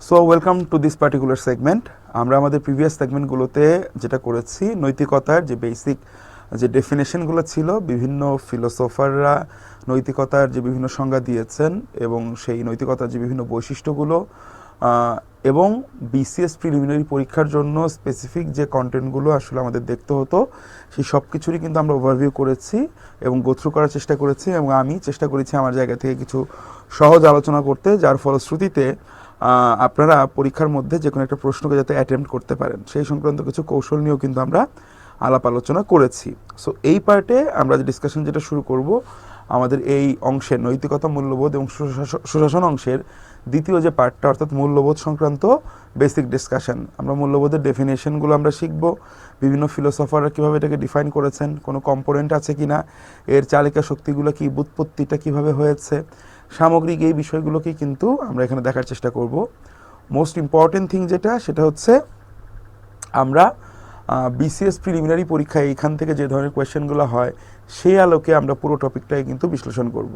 So welcome to this particular segment. আমরা আমাদের previous সেগমেন্টগুলোতে যেটা করেছি, নৈতিকতার যে বেসিক যে ডেফিনেশনগুলো ছিল, বিভিন্ন ফিলোসোফাররা নৈতিকতার যে বিভিন্ন সংজ্ঞা দিয়েছেন এবং সেই নৈতিকতার যে বিভিন্ন বৈশিষ্ট্যগুলো এবং বিসিএস প্রিলিমিনারি পরীক্ষার জন্য স্পেসিফিক যে কন্টেন্টগুলো আসলে আমাদের দেখতে হতো, সেই সব কিছুরই কিন্তু আমরা ওভারভিউ করেছি এবং গোথ্রু করার চেষ্টা করেছি, এবং আমি চেষ্টা করেছি আমার জায়গা থেকে কিছু সহজ আলোচনা করতে, যার ফলশ্রুতিতে আপনারা পরীক্ষার মধ্যে যে কোনো একটা প্রশ্নকে যাতে অ্যাটেম্প্ট করতে পারেন সেই সংক্রান্ত কিছু কৌশল নিয়েও কিন্তু আমরা আলাপ আলোচনা করেছি। সো এই পার্টে আমরা যে ডিসকাশন যেটা শুরু করব, আমাদের এই অংশের নৈতিকতা, মূল্যবোধ এবং সুশাসন অংশের দ্বিতীয় যে পার্টটা, অর্থাৎ মূল্যবোধ সংক্রান্ত বেসিক ডিসকাশন। আমরা মূল্যবোধের ডেফিনেশনগুলো আমরা শিখব, বিভিন্ন ফিলোসফাররা কীভাবে এটাকে ডিফাইন করেছেন, কোনো কম্পোনেন্ট আছে কি না, এর চালিকা শক্তিগুলো কি, ব্যুৎপত্তিটা কীভাবে হয়েছে, সামগ্রিক এই বিষয়গুলোকেই কিন্তু আমরা এখানে দেখার চেষ্টা করব। মোস্ট ইম্পর্টেন্ট থিং যেটা, সেটা হচ্ছে আমরা বিসিএস প্রিলিমিনারি পরীক্ষায় এইখান থেকে যে ধরনের কোয়েশ্চেনগুলো হয় সেই আলোকে আমরা পুরো টপিকটাই কিন্তু বিশ্লেষণ করব।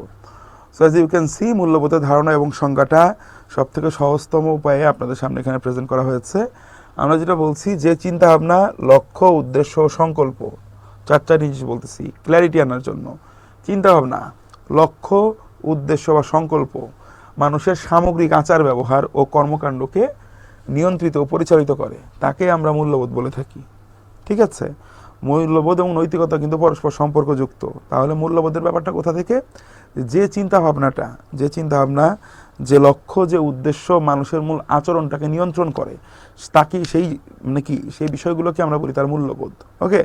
So as you can see, মূল্যবোধের ধারণা এবং সংজ্ঞাটা সবথেকে সহজতম উপায়ে আপনাদের সামনে এখানে প্রেজেন্ট করা হয়েছে। আমরা যেটা বলছি, যে চিন্তাভাবনা, লক্ষ্য, উদ্দেশ্য, সংকল্প, চারটা জিনিস বলতেছি ক্ল্যারিটি আনার জন্য। চিন্তাভাবনা, লক্ষ্য, উদ্দেশ্য বা সংকল্প মানুষের সামগ্রিক আচার ব্যবহার ও কর্মকাণ্ডকে নিয়ন্ত্রিত ও পরিচালিত করে, তাকে আমরা মূল্যবোধ বলে থাকি। ঠিক আছে, মূল্যবোধ এবং নৈতিকতা কিন্তু পরস্পর সম্পর্কযুক্ত। তাহলে মূল্যবোধের ব্যাপারটা কোথা থেকে? যে চিন্তাভাবনাটা, যে লক্ষ্য, যে উদ্দেশ্য মানুষের মূল আচরণটাকে নিয়ন্ত্রণ করে, তাকে সেই বিষয়গুলোকে আমরা বলি তার মূল্যবোধ। ওকে,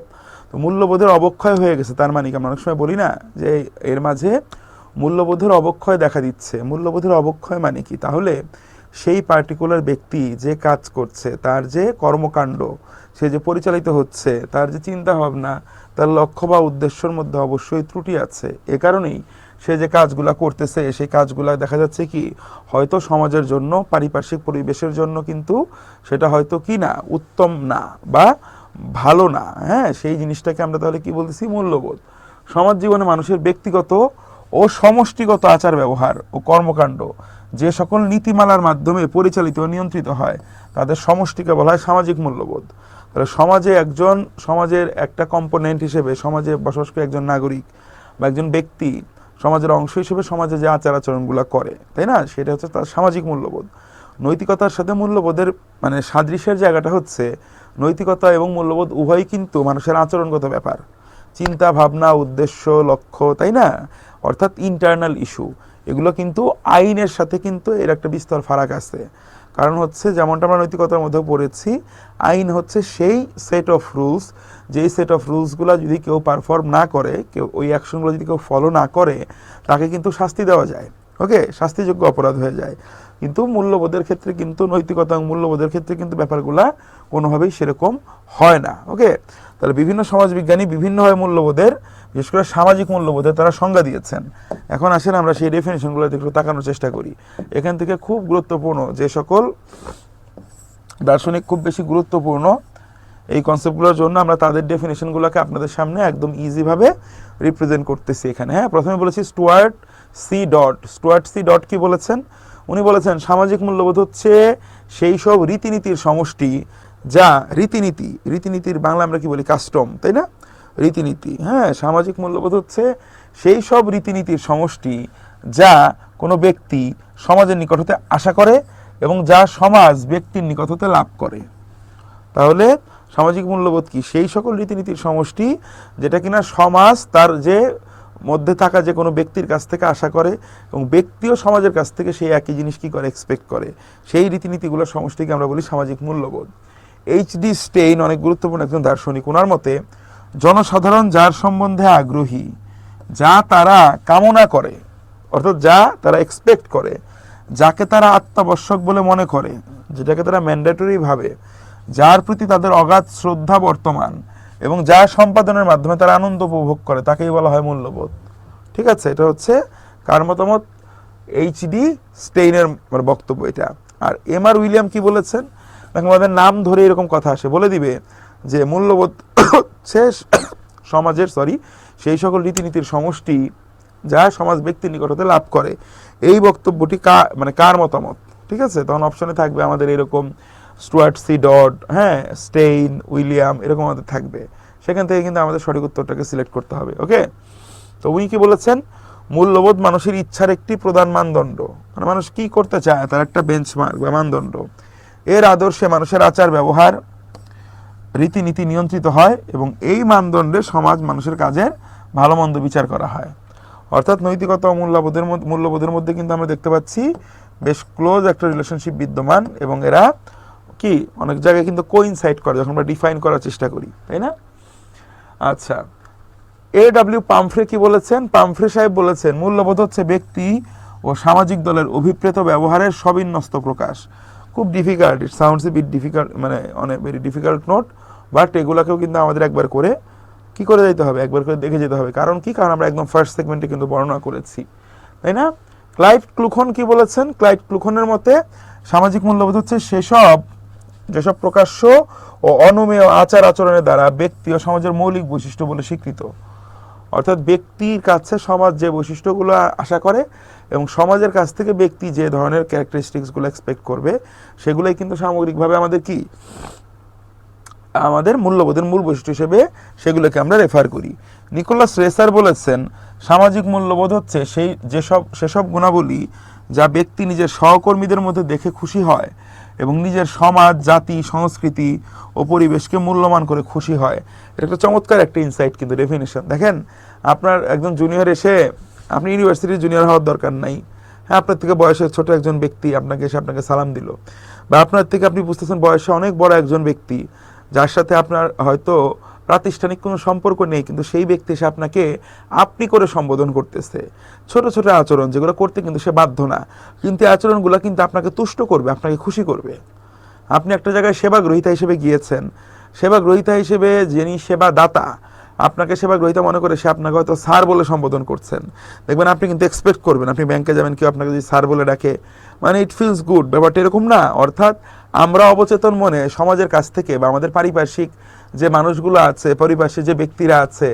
তো মূল্যবোধের অবক্ষয় হয়ে গেছে, তার মানে কি? আমরা অনেক সময় বলি না যে এর মাঝে মূল্যবোধের অবক্ষয় দেখা দিচ্ছে। মূল্যবোধের অবক্ষয় মানে কি? তাহলে সেই পার্টিকুলার ব্যক্তি যে কাজ করছে, তার যে কর্মকাণ্ড, সে যে পরিচালিত হচ্ছে, তার যে চিন্তাভাবনা, তার লক্ষ্য বা উদ্দেশ্যের মধ্যে অবশ্যই ত্রুটি আছে। এ কারণেই সে যে কাজগুলা করতেছে, সেই কাজগুলা দেখা যাচ্ছে কি হয়তো সমাজের জন্য, পারিপার্শ্বিক পরিবেশের জন্য কিন্তু সেটা হয়তো কি না, উত্তম না বা ভালো না। হ্যাঁ, সেই জিনিসটাকে আমরা তাহলে কি বলতেছি? মূল্যবোধ। সমাজ জীবনে মানুষের ব্যক্তিগত ও সমষ্টিগত আচার ব্যবহার ও কর্মকাণ্ড যে সকল নীতিমালার মাধ্যমে পরিচালিত ও নিয়ন্ত্রিত হয়, তাদের সমষ্টিকে বলা হয় সামাজিক মূল্যবোধ। তাহলে সমাজের একটা কম্পোনেন্ট হিসেবে, সমাজে বসবাসকারী একজন নাগরিক বা একজন ব্যক্তি সমাজের অংশ হিসেবে সমাজে যে আচার আচরণগুলো করে, তাই না, সেটা হচ্ছে তার সামাজিক মূল্যবোধ। নৈতিকতার সাথে মূল্যবোধের সাদৃশ্যের জায়গাটা হচ্ছে, নৈতিকতা এবং মূল্যবোধ উভয়ই কিন্তু মানুষের আচরণগত ব্যাপার, চিন্তা ভাবনা, উদ্দেশ্য, লক্ষ্য, তাই না, অর্থাৎ ইন্টারনাল ইস্যু। এগুলো কিন্তু আইনের সাথে কিন্তু এর একটা বিস্তর ফারাক আছে। কারণ হচ্ছে, যেমনটা আমরা নৈতিকতার মধ্যে পড়েছি, আইন হচ্ছে সেই সেট অফ রুলস, যেই সেট অফ রুলসগুলো যদি কেউ পারফর্ম না করে, কেউ ওই অ্যাকশনগুলো যদি কেউ ফলো না করে, তাকে কিন্তু শাস্তি দেওয়া যায়। ওকে, শাস্তিযোগ্য অপরাধ হয়ে যায়। কিন্তু মূল্যবোধের ক্ষেত্রে কিন্তু, নৈতিকতা এবং মূল্যবোধের ক্ষেত্রে কিন্তু ব্যাপারগুলা কোনোভাবেই সেরকম হয় না। ওকে, তাহলে বিভিন্ন সমাজবিজ্ঞানী বিভিন্নভাবে মূল্যবোধের, বিশেষ করে সামাজিক মূল্যবোধের তারা সংজ্ঞা দিয়েছেন। এখন আসেন আমরা সেই ডেফিনেশনগুলো একটু তাকানোর চেষ্টা করি। এখান থেকে খুব গুরুত্বপূর্ণ যে সকল দার্শনিক খুব বেশি গুরুত্বপূর্ণ এই কনসেপ্টগুলোর জন্য আমরা তাদের ডেফিনেশনগুলোকে আপনাদের সামনে একদম ইজিভাবে রিপ্রেজেন্ট করতেছি এখানে। হ্যাঁ, প্রথমে বলেছি স্টুয়ার্ট সি ডট কি বলেছেন? উনি বলেছেন সামাজিক মূল্যবোধ হচ্ছে সেই সব রীতিনীতির সমষ্টি যা রীতিনীতির বাংলা আমরা কি বলি? কাস্টম, তাই না? রীতিনীতি। হ্যাঁ, সামাজিক মূল্যবোধ হচ্ছে সেই সব রীতিনীতির সমষ্টি যা কোনো ব্যক্তি সমাজের নিকট হতে আশা করে এবং যা সমাজ ব্যক্তির নিকট হতে লাভ করে। তাহলে সামাজিক মূল্যবোধ কি? সেই সকল রীতিনীতির সমষ্টি যেটা কিনা সমাজ তার যে মধ্যে থাকা যে কোনো ব্যক্তির কাছ থেকে আশা করে এবং ব্যক্তিও সমাজের কাছ থেকে সেই একই জিনিস কি করে? এক্সপেক্ট করে। সেই রীতিনীতিগুলোর সমষ্টিকে আমরা বলি সামাজিক মূল্যবোধ। এইচ.ডি. স্টেইন অনেক গুরুত্বপূর্ণ একজন দার্শনিক। ওনার মতে জনসাধারণ যার সম্বন্ধে আগ্রহী, যা তারা কামনা করে, অর্থাৎ যা তারা এক্সপেক্ট করে, যাকে তারা আত্মাবশ্যক বলে মনে করে, যেটাকে তারা ম্যান্ডেটরি ভাবে, যার প্রতি তাদের অগাধ শ্রদ্ধা বর্তমান এবং যা সম্পাদনের মাধ্যমে তারা আনন্দ উপভোগ করে, তাকেই বলা হয় মূল্যবোধ। ঠিক আছে, এটা হচ্ছে কার মতামত? এইচ.ডি. স্টেইনের বক্তব্য এটা। আর এম.আর. উইলিয়াম কি বলেছেন? আমাদের নাম ধরে এরকম কথা আসে, বলে দিবে যে মূল্যবোধ হচ্ছে সমাজের সেই সকল রীতিনীতির সমষ্টি যা সমাজ ব্যক্তির নিকট হতে লাভ করে। এই বক্তব্যটি কার মতামত? ঠিক আছে, তখন অপশনে থাকবে আমাদের এরকম স্টুয়ার্ট সি ডড, হ্যাঁ, স্টেইন, উইলিয়াম, এরকম আমাদের থাকবে। সেখান থেকে কিন্তু আমাদের সঠিক উত্তরটাকে সিলেক্ট করতে হবে। ওকে, তো উনি কি বলেছেন, মূল্যবোধ মানুষের ইচ্ছার একটি প্রধান মানদণ্ড, মানে মানুষ কি করতে চায় তার একটা বেঞ্চমার্ক বা মানদণ্ড। এর আদর্শে মানুষের আচার ব্যবহার রীতিনীতি নিয়ন্ত্রিত হয় এবং এই মানদণ্ডে সমাজ মানুষের কাজের ভালো মন্দ বিচার করা হয়। অর্থাৎ নৈতিকতা ও মূল্যবোধের মধ্যে কিন্তু আমরা দেখতে পাচ্ছি বেশ ক্লোজ একটা রিলেশনশিপ বিদ্যমান, এবং এরা কি অনেক জায়গায় কিন্তু কোইনসাইড করে যখন আমরা ডিফাইন করার চেষ্টা করি, তাই না? আচ্ছা, A.W. পামফ্রে কি বলেছেন? পামফ্রে সাহেব বলেছেন, মূল্যবোধ হচ্ছে ব্যক্তি ও সামাজিক দলের অভিপ্রেত ব্যবহারের সবিন্যস্ত প্রকাশ। খুব difficult, it sounds a bit difficult, মানে অনেক ভেরি ডিফিকাল্ট নোট, বাট এগুলাকেও কিন্তু আমাদের একবার করে কি করে যেতে হবে, একবার করে দেখে যেতে হবে। কারণ কি, কারণ আমরা একদম ফার্স্ট সেগমেন্টে কিন্তু বর্ণনা করেছি, তাই না? ক্লাইভ ক্লুখন কি বলেছেন? ক্লাইভ ক্লুখনের মতে সামাজিক মূল্যবোধ হচ্ছে যেসব প্রকাশ্য ও অনমেয় আচার আচরণের দ্বারা ব্যক্তি ও সমাজের মৌলিক বৈশিষ্ট্য বলে স্বীকৃত। অর্থাৎ ব্যক্তির কাছে সমাজ যে বৈশিষ্ট্যগুলো আশা করে এবং সমাজের কাছ থেকে ব্যক্তি যে ধরনের ক্যারেক্টারিস্টিক্সগুলো এক্সপেক্ট করবে, সেগুলোই কিন্তু সামগ্রিকভাবে আমাদের কি, আমাদের মূল্যবোধের মূল বৈশিষ্ট্য হিসেবে সেগুলোকে আমরা রেফার করি। নিকোলাস রেসার বলেছেন, সামাজিক মূল্যবোধ হচ্ছে সেসব গুণাবলী যা ব্যক্তি নিজের সহকর্মীদের মধ্যে দেখে খুশি হয় এবং নিজের সমাজ, জাতি, সংস্কৃতি ও পরিবেশকে মূল্যমান করে খুশি হয়। এটা একটা চমৎকার একটা ইনসাইট কিন্তু ডেফিনেশন। দেখেন, আপনার একজন জুনিয়র এসে, আপনি ইউনিভার্সিটির জুনিয়র হওয়ার দরকার নাই, হ্যাঁ, আপনার থেকে বয়সে ছোট একজন ব্যক্তি আপনাকে এসে আপনাকে সালাম দিল, বা আপনার থেকে আপনি বুঝতেছেন বয়সে অনেক বড় একজন ব্যক্তি যার সাথে আপনার হয়তো প্রাতিষ্ঠানিক কোনো সম্পর্ক নেই, কিন্তু সেই ব্যক্তি এসে আপনাকে আপনি করে সম্বোধন করতেছে। ছোট ছোট আচরণ যেগুলো করতে কিন্তু সে বাধ্য না, কিন্তু এই আচরণগুলো কিন্তু আপনাকে তুষ্ট করবে, আপনাকে খুশি করবে। আপনি একটা জায়গায় সেবাগ্রহীতা হিসেবে গিয়েছেন, সেবাগ্রহীতা হিসেবে যিনি সেবা দাতা আপনাকে সেবাগ্রহীতা মনে করে সে আপনাকে হয়তো স্যার বলে সম্বোধন করছেন, দেখবেন আপনি কিন্তু এক্সপেক্ট করবেন, আপনি ব্যাংকে যাবেন, কেউ আপনাকে যদি স্যার বলে ডাকে, মানে ইট ফিলস গুড, ব্যাপারটা এরকম না? অর্থাৎ আমরা অবচেতন মনে সমাজের কাছ থেকে বা আমাদের পারিপার্শ্বিক যে মানুষগুলো আছে, পারিপার্শ্বিক যে ব্যক্তিরা আছে,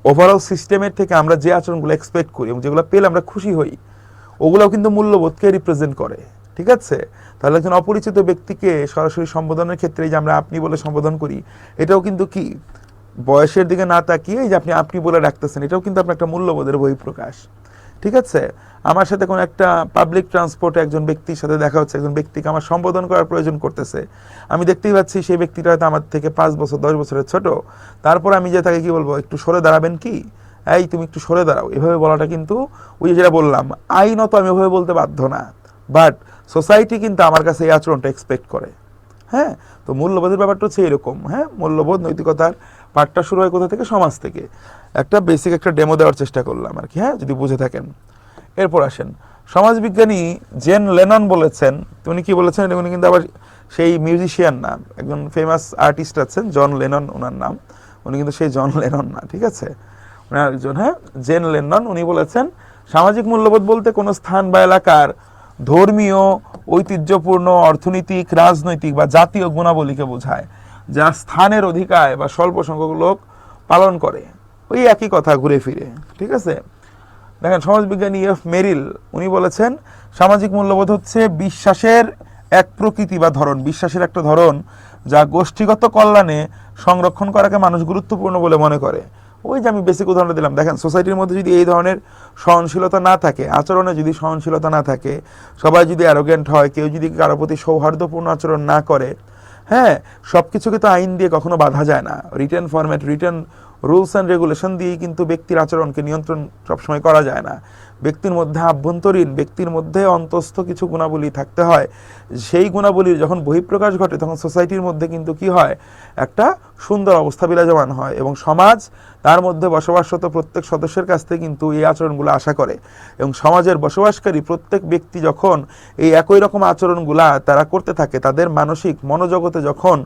ওভারঅল সিস্টেমের থেকে আমরা যে আচরণগুলো এক্সপেক্ট করি এবং যেগুলো পেলে আমরা খুশি হই, ওগুলোও কিন্তু মূল্যবোধকে রিপ্রেজেন্ট করে। ঠিক আছে, তাহলে একজন অপরিচিত ব্যক্তিকে সরাসরি সম্বোধনের ক্ষেত্রে যে আমরা আপনি বলে সম্বোধন করি, এটাও কিন্তু কি বয়সের দিকে না তাকিয়ে যে আপনি বলে ডাকতেছেন, এটাও কিন্তু আপনার একটা মূল্যবোধের বহিঃপ্রকাশ। ঠিক আছে, আমার সাথে কোনো একটা পাবলিক ট্রান্সপোর্টে একজন ব্যক্তির সাথে দেখা হচ্ছে, একজন ব্যক্তিকে আমার সম্বোধন করার প্রয়োজন করতেছে, আমি দেখতেই পাচ্ছি সেই ব্যক্তিটা হয়তো আমার থেকে 5 বছর 10 বছরের ছোট, তারপর আমি যে তাকে কি বলবো, একটু সরে দাঁড়াবেন কি, এই তুমি একটু সরে দাঁড়াও, এভাবে বলাটা কিন্তু ওই যেটা বললাম, আইনত আমি এভাবে বলতে বাধ্য না, বাট সোসাইটি কিন্তু আমার কাছে এই আচরণটা এক্সপেক্ট করে। হ্যাঁ, তো মূল্যবোধের ব্যাপারটা হচ্ছে এরকম। হ্যাঁ, মূল্যবোধ নৈতিকতার পাঠটা শুরু হয় কোথা থেকে? সমাজ থেকে। একটা বেসিক একটা ডেমো দেওয়ার চেষ্টা করলাম আর কি, হ্যাঁ, যদি বুঝে থাকেন। এরপর আসেন, সমাজবিজ্ঞানী জেন লেনন বলেছেন, উনি কি বলেছেন, উনি কিন্তু আবার সেই মিউজিশিয়ান না, একজন ফেমাস আর্টিস্ট আছেন জন লেনন ওনার নাম, উনি কিন্তু সেই জন লেনন না, ঠিক আছে, উনি একজন, হ্যাঁ, জেন লেনন। উনি বলেছেন, সামাজিক মূল্যবোধ বলতে কোনো স্থান বা এলাকার ধর্মীয়, ঐতিহ্যপূর্ণ, অর্থনৈতিক, রাজনৈতিক বা জাতীয় গুণাবলীকে বোঝায় যা স্থানের অধিকার বা স্বল্প সংখ্যক লোক পালন করে। ওই একই কথা ঘুরে ফিরে, ঠিক আছে। দেখেন, সমাজবিজ্ঞানী এফ মেরিল উনি বলেছেন, সামাজিক মূল্যবোধ হচ্ছে বিশ্বাসের এক প্রকৃতি বা ধরন, বিশ্বাসের একটা ধরন যা গোষ্ঠীগত কল্যাণে সংরক্ষণ করাকে মানুষ গুরুত্বপূর্ণ বলে মনে করে। ওই যে আমি বেসিক উদাহরণ দিলাম, দেখেন সোসাইটির মধ্যে যদি এই ধরনের সহনশীলতা না থাকে, আচরণে যদি সহনশীলতা না থাকে, সবাই যদি অ্যারোগেন্ট হয়, কেউ যদি কারো প্রতি সৌহার্দ্যপূর্ণ আচরণ না করে, হ্যাঁ, সব কিছুকে তো আইন দিয়ে কখনো বাধা যায় না, written format, written rules and regulation দিয়েই কিন্তু ব্যক্তির আচরণকে নিয়ন্ত্রণ সবসময় করা যায় না। ব্যক্তির মধ্যে আভ্যন্তরীণ, ব্যক্তির মধ্যে অন্তস্থ কিছু গুণাবলী থাকতে হয়, সেই গুণাবলীর যখন বহিঃপ্রকাশ ঘটে তখন সোসাইটির মধ্যে কিন্তু কি হয়, একটা সুন্দর অবস্থা বিরাজমান হয় এবং সমাজ তার মধ্যে বসবাসরত প্রত্যেক সদস্যের কাছ থেকে কিন্তু এই আচরণগুলো আশা করে, এবং সমাজের বসবাসকারী প্রত্যেক ব্যক্তি যখন এই একই রকম আচরণগুলা তারা করতে থাকে, তাদের মানসিক মনোজগতে যখন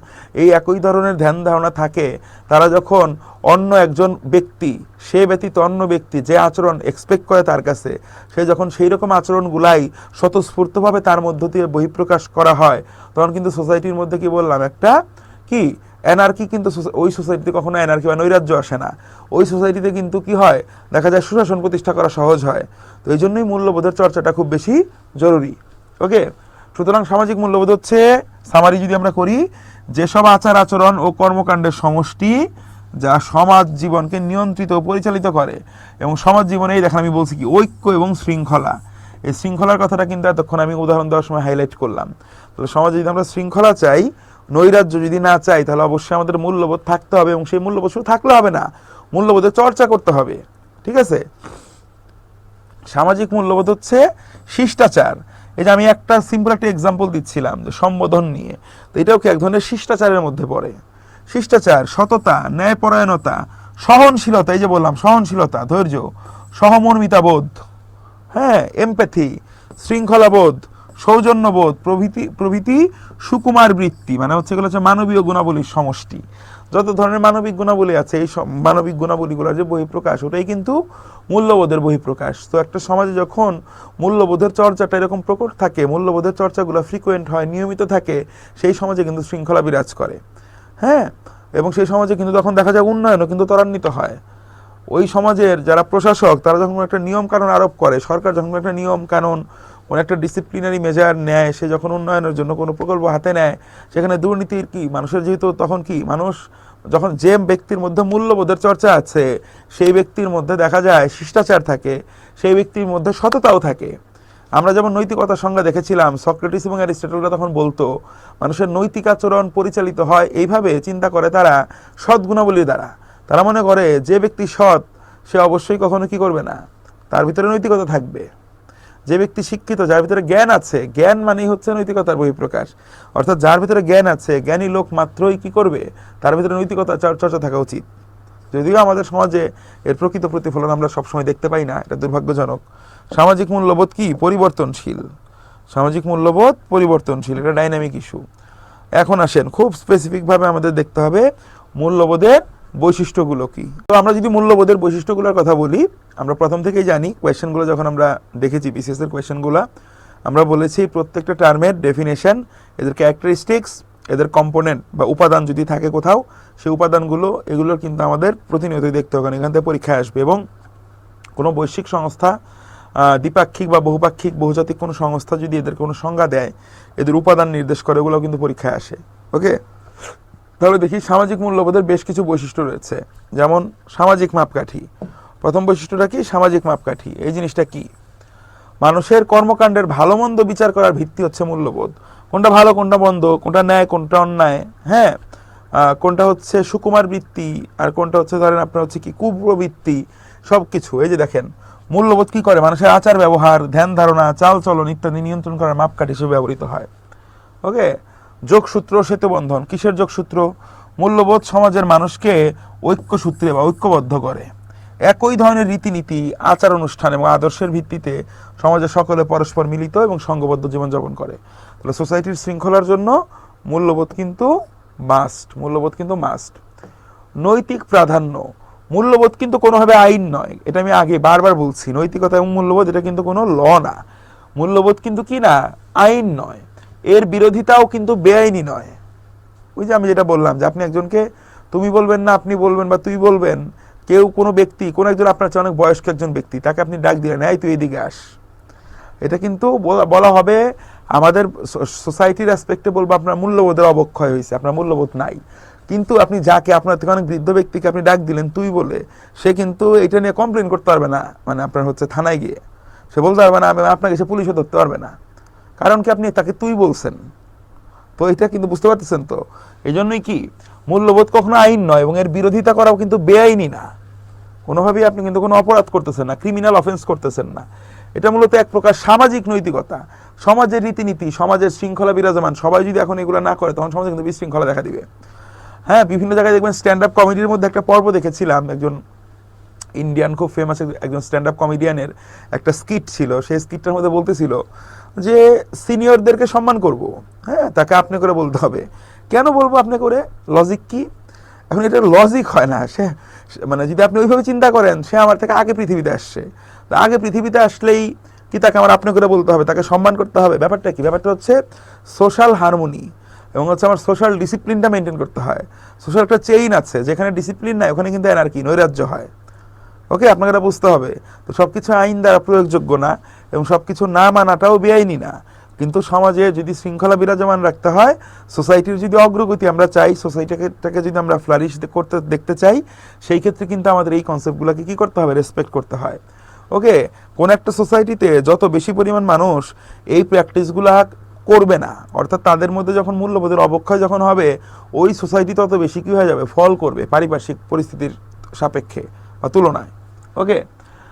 এই একই ধরনের ধ্যান ধারণা থাকে, তারা যখন অন্য একজন ব্যক্তি, সে ব্যতীত অন্য ব্যক্তি যে আচরণ এক্সপেক্ট করে তার কাছে, সে যখন সেই রকম আচরণগুলাই স্বতঃস্ফূর্তভাবে তার মধ্য দিয়ে বহিঃপ্রকাশ করা হয়, তখন কিন্তু সোসাইটির মধ্যে কি বললাম, একটা কি এনার্কি, কিন্তু ওই সোসাইটিতে কখনো এনার্কি বা নৈরাজ্য আসে না, ওই সোসাইটিতে কিন্তু কি হয়, দেখা যায় সুশাসন প্রতিষ্ঠা করা সহজ হয়। তো এই জন্যই মূল্যবোধের চর্চাটা খুব বেশি জরুরি। ওকে, সুতরাং সামাজিক মূল্যবোধ হচ্ছে, সামারি যদি আমরা করি, যেসব আচার আচরণ ও কর্মকাণ্ডের সমষ্টি যা সমাজ জীবনকে নিয়ন্ত্রিত ও পরিচালিত করে। এবং সমাজ জীবনে দেখেন আমি বলছি কি ঐক্য এবং শৃঙ্খলা, এই শৃঙ্খলার কথাটা কিন্তু এতক্ষণ আমি উদাহরণ দেওয়ার সময় হাইলাইট করলাম। তাহলে সমাজে যদি আমরা শৃঙ্খলা চাই, নৈরাজ্য যদি না চাই, তাহলে অবশ্যই আমাদের মূল্যবোধ থাকতে হবে, এবং সেই মূল্যবোধ শুধু থাকলে হবে না, মূল্যবোধের চর্চা করতে হবে। ঠিক আছে? সামাজিক মূল্যবোধ হচ্ছে শিষ্টাচার। এই যে আমি একটা সিম্পল একটা এক্সাম্পল দিচ্ছিলাম যে সম্বোধন নিয়ে, তো এটাও কি এক ধরনের শিষ্টাচারের মধ্যে পড়ে। শিষ্টাচার, সততা, ন্যায়পরায়ণতা, সহনশীলতা, এই যে বললাম সহনশীলতা, ধৈর্য, সহমর্মিতা বোধ, হ্যাঁ, এমপ্যাথি, শৃঙ্খলাবোধ, সৌজন্যবোধ প্রভৃতি প্রভৃতি সুকুমার বৃত্তি, মানে হচ্ছে এগুলো হচ্ছে মানবীয় গুণাবলীর সমষ্টি। যত ধরনের মানবিক গুণাবলী আছে, এই সব মানবিক গুণাবলীগুলোর যে বহিঃপ্রকাশ, ওটাই কিন্তু মূল্যবোধের বহিঃপ্রকাশ। তো একটা সমাজে যখন মূল্যবোধের চর্চাটা এরকম প্রকট থাকে, মূল্যবোধের চর্চাগুলো ফ্রিকোয়েন্ট হয়, নিয়মিত থাকে, সেই সমাজে কিন্তু শৃঙ্খলা বিরাজ করে। হ্যাঁ, এবং সেই সমাজে কিন্তু তখন দেখা যায় উন্নয়নও কিন্তু ত্বরান্বিত হয়। ওই সমাজের যারা প্রশাসক, তারা যখন একটা নিয়ম কানুন আরোপ করে, সরকার যখন একটা নিয়ম কানুন, কোনো একটা ডিসিপ্লিনারি মেজার নেয়, সে যখন উন্নয়নের জন্য কোনো প্রকল্প হাতে নেয়, সেখানে দুর্নীতির কি মানুষের যেহেতু তখন কি মানুষ যখন যে ব্যক্তির মধ্যে মূল্যবোধের চর্চা আছে, সেই ব্যক্তির মধ্যে দেখা যায় শিষ্টাচার থাকে, সেই ব্যক্তির মধ্যে সততাও থাকে। আমরা যেমন নৈতিকতার সংজ্ঞা দেখেছিলাম, সক্রেটিস এবং অ্যারিস্টটলরা তখন বলতো মানুষের নৈতিক আচরণ পরিচালিত হয় এইভাবে, চিন্তা করে তারা সদ্গুণাবলীর দ্বারা। তারা মনে করে যে ব্যক্তি সৎ, সে অবশ্যই কখনো কি করবে না, তার ভিতরে নৈতিকতা থাকবে। যে ব্যক্তি শিক্ষিত, যার ভিতরে জ্ঞান আছে, জ্ঞান মানেই হচ্ছে নৈতিকতার বহিঃপ্রকাশ। অর্থাৎ যার ভিতরে জ্ঞান আছে, জ্ঞানী লোক মাত্রই কি করবে, তার ভিতরে নৈতিকতা চর্চা থাকা উচিত। যদিও আমাদের সমাজে এর প্রকৃত প্রতিফলন আমরা সবসময় দেখতে পাই না, এটা দুর্ভাগ্যজনক। সামাজিক মূল্যবোধ কি পরিবর্তনশীল, সামাজিক মূল্যবোধ পরিবর্তনশীল, এটা ডাইনামিক ইস্যু। এখন আসেন খুব স্পেসিফিকভাবে আমাদের দেখতে হবে মূল্যবোধের বৈশিষ্ট্যগুলো কি। তো আমরা যদি মূল্যবোধের বৈশিষ্ট্যগুলোর কথা বলি, আমরা প্রথম থেকেই জানি, কোয়েশ্চেনগুলো যখন আমরা দেখেছি বিসিএস এর কোয়েশ্চেনগুলো, আমরা বলেছি প্রত্যেকটা টার্মের ডেফিনেশন, এদের ক্যারেক্টারিস্টিক্স, এদের কম্পোনেন্ট বা উপাদান যদি থাকে কোথাও, সেই উপাদানগুলো এগুলোর কিন্তু আমাদের প্রতিনিয়তই দেখতে হবে, কারণ এখান থেকে পরীক্ষায় আসবে। এবং কোনো বৈশ্বিক সংস্থা, দ্বিপাক্ষিক বা বহুপাক্ষিক বহুজাতিক কোনো সংস্থা যদি এদের কোনো সংজ্ঞা দেয়, এদের উপাদান নির্দেশ করে, ওগুলো কিন্তু পরীক্ষায় আসে। ওকে, তাহলে দেখি সামাজিক মূল্যবোধের বেশ কিছু বৈশিষ্ট্য রয়েছে। যেমন সামাজিক মাপকাঠি, প্রথম বৈশিষ্ট্যটা কি? সামাজিক মাপকাঠি। এই জিনিসটা কি? মানুষের কর্মকাণ্ডের ভালো মন্দ বিচার করার ভিত্তি হচ্ছে মূল্যবোধ। কোনটা ভালো, কোনটা মন্দ, কোনটা ন্যায়, কোনটা অন্যায়, হ্যাঁ, কোনটা হচ্ছে সুকুমার বৃত্তি, আর কোনটা হচ্ছে ধরেন আপনার হচ্ছে কি কুপ্রবৃত্তি, সব কিছু। এই যে দেখেন মূল্যবোধ কি করে, মানুষের আচার ব্যবহার, ধ্যান ধারণা, চাল চলন ইত্যাদি নিয়ন্ত্রণ করার মাপকাঠি হিসেবে ব্যবহৃত হয়। ওকে, যোগসূত্র সেতুবন্ধন, কিসের যোগসূত্র? মূল্যবোধ সমাজের মানুষকে ঐক্যসূত্রে বা ঐক্যবদ্ধ করে। একই ধরনের রীতিনীতি, আচার অনুষ্ঠান এবং আদর্শের ভিত্তিতে সমাজের সকলে পরস্পর মিলিত এবং সংঘবদ্ধ জীবনযাপন করে। তাহলে সোসাইটির শৃঙ্খলার জন্য মূল্যবোধ কিন্তু মাস্ট, মূল্যবোধ কিন্তু মাস্ট। নৈতিক প্রাধান্য, মূল্যবোধ কিন্তু কোনোভাবে আইন নয়, এটা আমি আগে বারবার বলছি, নৈতিকতা এবং মূল্যবোধ এটা কিন্তু কোনো ল না। মূল্যবোধ কিন্তু কি না, আইন নয়, এর বিরোধিতাও কিন্তু বেআইনি নয়। ওই যে আমি যেটা বললাম যে আপনি একজনকে তুমি বলবেন না, আপনি বলবেন বা তুই বলবেন, কেউ কোনো ব্যক্তি, কোনো একজন আপনার চেয়ে অনেক বয়স্ক একজন ব্যক্তি, তাকে আপনি ডাক দিলেন, এই তুই এদিকে আস, এটা কিন্তু বলা হবে আমাদের সোসাইটির অ্যাসপেক্টে বলবো আপনার মূল্যবোধের অবক্ষয় হয়েছে, আপনার মূল্যবোধ নাই। কিন্তু আপনি যাকে, আপনার থেকে অনেক বৃদ্ধ ব্যক্তিকে আপনি ডাক দিলেন তুই বলে, সে কিন্তু এটা নিয়ে কমপ্লেন করতে পারবে না, মানে আপনার হচ্ছে থানায় গিয়ে সে বলতে পারবে না, আপনাকে সে পুলিশও ধরতে পারবে না, কারণ কি আপনি তাকে তুই বলছেন। তো এটা কিন্তু বুঝতে পারতেছেন তো, এই জন্যই কি মূল্যবোধ কখনো আইন নয়, এবং এর বিরোধিতা করাও কিন্তু বেআইনি না। কোনোভাবেই আপনি কিন্তু কোনো অপরাধ করতেছেন না, ক্রিমিনাল অফেন্স করতেছেন না। এটা মূলত এক প্রকার সামাজিক নৈতিকতা, সমাজের রীতিনীতি, সমাজের শৃঙ্খলা বিরাজমান। সবাই যদি এখন এগুলো না করে, তখন সমাজে কিন্তু বিশৃঙ্খলা দেখা দিবে। হ্যাঁ, বিভিন্ন জায়গায় দেখবেন স্ট্যান্ড আপ কমেডির মধ্যে একটা পর্ব দেখেছিলাম, একজন ইন্ডিয়ান খুব ফেমাস একজন স্ট্যান্ড আপ কমেডিয়ানের একটা স্কিট ছিল। সেই স্কিটটার মধ্যে বলতেছিল যে সিনিয়রদেরকে সম্মান করব, হ্যাঁ, তাকে আপনি করে বলতে হবে। কেন বলবো আপনি করে? লজিক কি? এখন এটা লজিক হয় না। সে মানে যদি আপনি ওইভাবে চিন্তা করেন, সে আমার থেকে আগে পৃথিবীতে আসছে, তো আগে পৃথিবীতে আসলেই কি তাকে আমার আপনি করে বলতে হবে, তাকে সম্মান করতে হবে? ব্যাপারটা কি? ব্যাপারটা হচ্ছে সোশ্যাল হারমোনি, এবং হচ্ছে আমার সোশ্যাল ডিসিপ্লিনটা মেনটেন করতে হয়। সোশ্যাল একটা চেইন আছে, যেখানে ডিসিপ্লিন নাই ওখানে কিন্তু অ্যানার্কি, নৈরাজ্য হয়। ওকে, আপনাকে এটা বুঝতে হবে। তো সব কিছু আইন দ্বারা প্রয়োগযোগ্য না, এবং সব কিছু না মানাটাও বেআইনি না। তো কিন্তু সমাজে যদি শৃঙ্খলা বিরাজমান রাখতে হয়, সোসাইটির যদি অগ্রগতি আমরা চাই, সোসাইটিটাকে যদি আমরা ফ্লারিশ করতে দেখতে চাই, সেই ক্ষেত্রে কিন্তু আমাদের এই কনসেপ্টগুলোকে কি করতে হবে, রেসপেক্ট করতে হয়। ওকে, কোন একটা সোসাইটিতে যত বেশি পরিমাণ মানুষ এই প্র্যাকটিসগুলা করবে না, অর্থাৎ তাদের মধ্যে যখন মূল্যবোধের অবক্ষয় যখন হবে, ওই সোসাইটি তত বেশি কি হয়ে যাবে, ফল করবে পারিপার্শ্বিক পরিস্থিতির সাপেক্ষে বা তুলনায়। ওকে,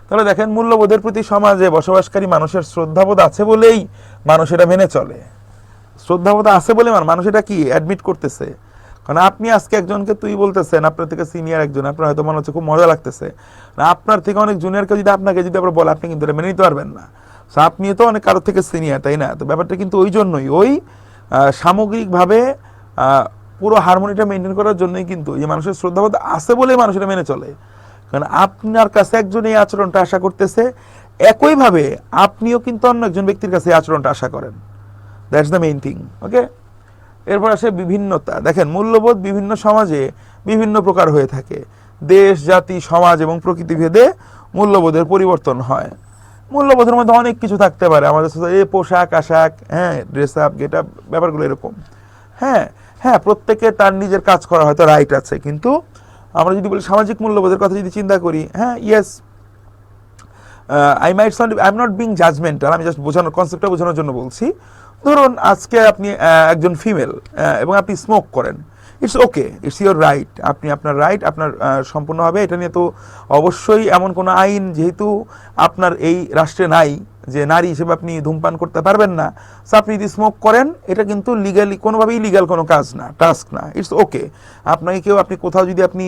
তাহলে দেখেন মূল্যবোধের প্রতি সমাজে বসবাসকারী মানুষের শ্রদ্ধাবোধ আছে বলেই মানুষ এটা মেনে চলে। শ্রদ্ধাবোধ আছে বলে মানুষ এটা কি অ্যাডমিট করতেছে। কারণ আপনি আজকে একজনকে তুই বলতেছেন, আপনার থেকে সিনিয়র একজন, আপনার হয়তো মনে হচ্ছে খুব মজা লাগতেছে, আপনার থেকে অনেক জুনিয়রকে যদি আপনাকে যদি আবার বলে, আপনি কিন্তু এটা মেনে নিতে পারবেন না। আপনি তো অনেক কারোর থেকে সিনিয়র, তাই না? তো ব্যাপারটা কিন্তু ওই জন্যই, ওই সামগ্রিকভাবে পুরো হারমোনিটা মেনটেন করার জন্যই কিন্তু এই মানুষের শ্রদ্ধাবোধ আছে বলে মানুষ এটা মেনে চলে। কারণ আপনার কাছে একজন এই আচরণটা আশা করতেছে, একইভাবে আপনিও কিন্তু অন্য একজন ব্যক্তির কাছে এই আচরণটা আশা করেন। That's the main thing. Okay, এরপর আসে বিভিন্নতা। দেখেন মূল্যবোধ বিভিন্ন সমাজে বিভিন্ন প্রকার হয়ে থাকে। দেশ, জাতি, সমাজ এবং প্রকৃতি ভেদে মূল্যবোধের পরিবর্তন হয়। মূল্যবোধের মধ্যে অনেক কিছু থাকতে পারে আমাদের সোসাইটি, পোশাক আশাক, হ্যাঁ, ড্রেস আপ, গেট আপ, ব্যাপারগুলো এরকম। হ্যাঁ হ্যাঁ, প্রত্যেকে তার নিজের কাজ করা হয়তো রাইট আছে, কিন্তু আমরা যদি বলি সামাজিক মূল্যবোধের কথা যদি চিন্তা করি, হ্যাঁ, yes, I am not being judgemental, আমি জাস্ট বোঝানোর, কনসেপ্টটা বোঝানোর জন্য বলছি। ধরুন আজকে আপনি একজন ফিমেল এবং আপনি স্মোক করেন, it's okay, it's your right, আপনি আপনার রাইট আপনার সম্পূর্ণভাবে, এটা নিয়ে তো অবশ্যই এমন কোনো আইন যেহেতু আপনার এই রাষ্ট্রে নাই যে নারী হিসেবে আপনি ধূমপান করতে পারবেন না, সো আপনি যদি স্মোক করেন এটা কিন্তু লিগালি কোনোভাবেই লিগাল কোনো কাজ না, টাস্ক না, ইটস ওকে। আপনাকে কেউ, আপনি কোথাও যদি আপনি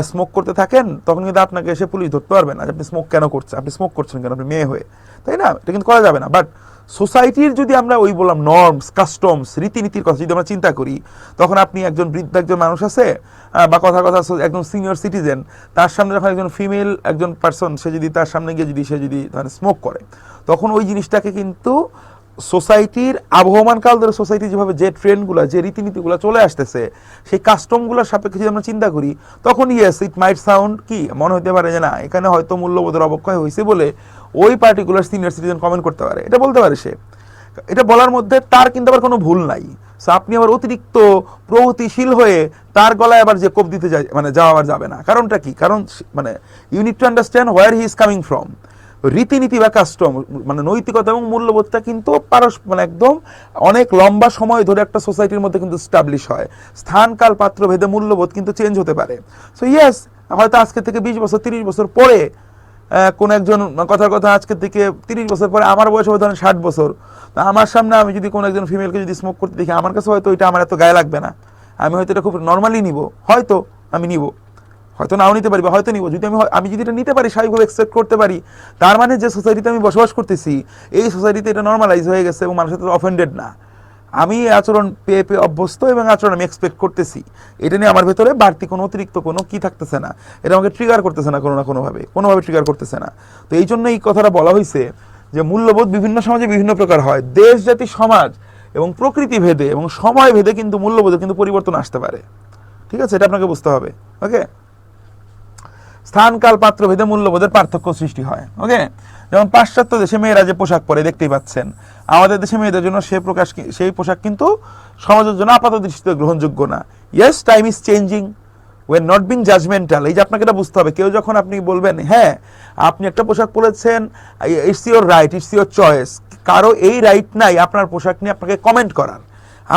স্মোক করতে থাকেন, তখন কিন্তু আপনাকে এসে পুলিশ ধরতে পারবে না যে আপনি স্মোক কেন করছেন, আপনি স্মোক করছেন কেন, আপনি মেয়ে হয়ে, তাই না? এটা কিন্তু করা যাবে না। বাট সোসাইটির যদি আমরা ওই বললাম নর্মস, কাস্টমস, রীতিনীতির কথা যদি আমরা চিন্তা করি, তখন আপনি একজন বৃদ্ধ একজন মানুষ আছে বা কথা একজন সিনিয়র সিটিজেন, তার সামনে যখন একজন ফিমেল একজন পার্সন, সে যদি তার সামনে গিয়ে যদি সে যদি স্মোক করে, তখন ওই জিনিসটাকে কিন্তু সোসাইটির আবহমান কাল ধরে সোসাইটি যেভাবে যে ট্রেন্ডগুলো, যে রীতিনীতিগুলো চলে আসতেছে, সেই কাস্টমগুলোর সাপেক্ষে যদি আমরা চিন্তা করি, তখন ইয়েস, ইট মাইট সাউন্ড কি মনে হতে পারে যে না, এখানে হয়তো মূল্যবোধের অবক্ষয় হয়েছে বলে ওই পার্টিকুলার সিনিয়র সিটিজেন কমেন্ট করতে পারে, এটা বলতে পারে সে। এটা বলার মধ্যে তার কিন্তু আবার কোনো ভুল নাই। সো আপনি আবার অতিরিক্ত প্রগতিশীল হয়ে তার গলায় আবার যে কোপ দিতে যাওয়া আবার যাবে না। কারণটা কি? কারণ you need to understand where he is coming from. রীতিনীতি বা কাস্টম, নৈতিকতা এবং মূল্যবোধটা কিন্তু একদম অনেক লম্বা সময় ধরে একটা সোসাইটির মধ্যে কিন্তু স্টাবলিশ হয়। স্থান কাল পাত্র ভেদে মূল্যবোধ কিন্তু চেঞ্জ হতে পারে। সো ইয়েস, হয়তো আজকে থেকে 20 বছর 30 বছর পরে কোন একজন, কথার কথা আজকে থেকে 30 বছর পরে আমার বয়স হবে ধরেন 60 বছর, আমার সামনে আমি যদি কোনো একজন ফিমেলকে যদি স্মোক করতে দেখি, আমার কাছে হয়তো এটা আমার এত গায়ে লাগবে না, আমি হয়তো এটা খুব নর্মালি নিব, হয়তো আমি নিব, হয়তো নাও নিতে পারি বা হয়তো নিব। যদি আমি যদি এটা নিতে পারি, স্বাভাবিকভাবে অ্যাকসেপ্ট করতে পারি, তার মানে যে সোসাইটিতে আমি বসবাস করতেছি, এই সোসাইটিতে এটা নর্মালাইজ হয়ে গেছে এবং মানুষের সাথে অফেন্ডেড না, আমি আচরণ পেয়ে পেয়ে অভ্যস্ত এবং আচরণ আমি এক্সপেক্ট করতেছি, এটা নিয়ে আমার ভেতরে বাড়তি কোনো অতিরিক্ত কোনো কি থাকতেছে না, এটা আমাকে ট্রিগার করতেছে না, কোনো না কোনোভাবে ট্রিগার করতেছে না। তো এই জন্য এই কথাটা বলা হয়েছে যে মূল্যবোধ বিভিন্ন সমাজে বিভিন্ন প্রকার হয়। দেশ, জাতি, সমাজ এবং প্রকৃতি ভেদে এবং সময় ভেদে কিন্তু মূল্যবোধে কিন্তু পরিবর্তন আসতে পারে। ঠিক আছে, এটা আপনাকে বুঝতে হবে। ওকে, স্থান কাল পাত্র ভেদে মূল্যবোধের পার্থক্য সৃষ্টি হয়। ওকে, যেমন পাশ্চাত্য দেশে মেয়েরা যে পোশাক পরে দেখতেই পাচ্ছেন, আমাদের দেশে মেয়েদের জন্য সেই পোশাক কিন্তু সমাজের জন্য আপাত দৃষ্টিতে গ্রহণযোগ্য না। Yes, time is changing, we're not being judgemental. এই যে আপনাকে এটা বুঝতে হবে, কেউ যখন আপনি বলবেন হ্যাঁ আপনি একটা পোশাক পরেছেন, it's your right, it's your choice, কারো এই রাইট নাই আপনার পোশাক নিয়ে আপনাকে কমেন্ট করার,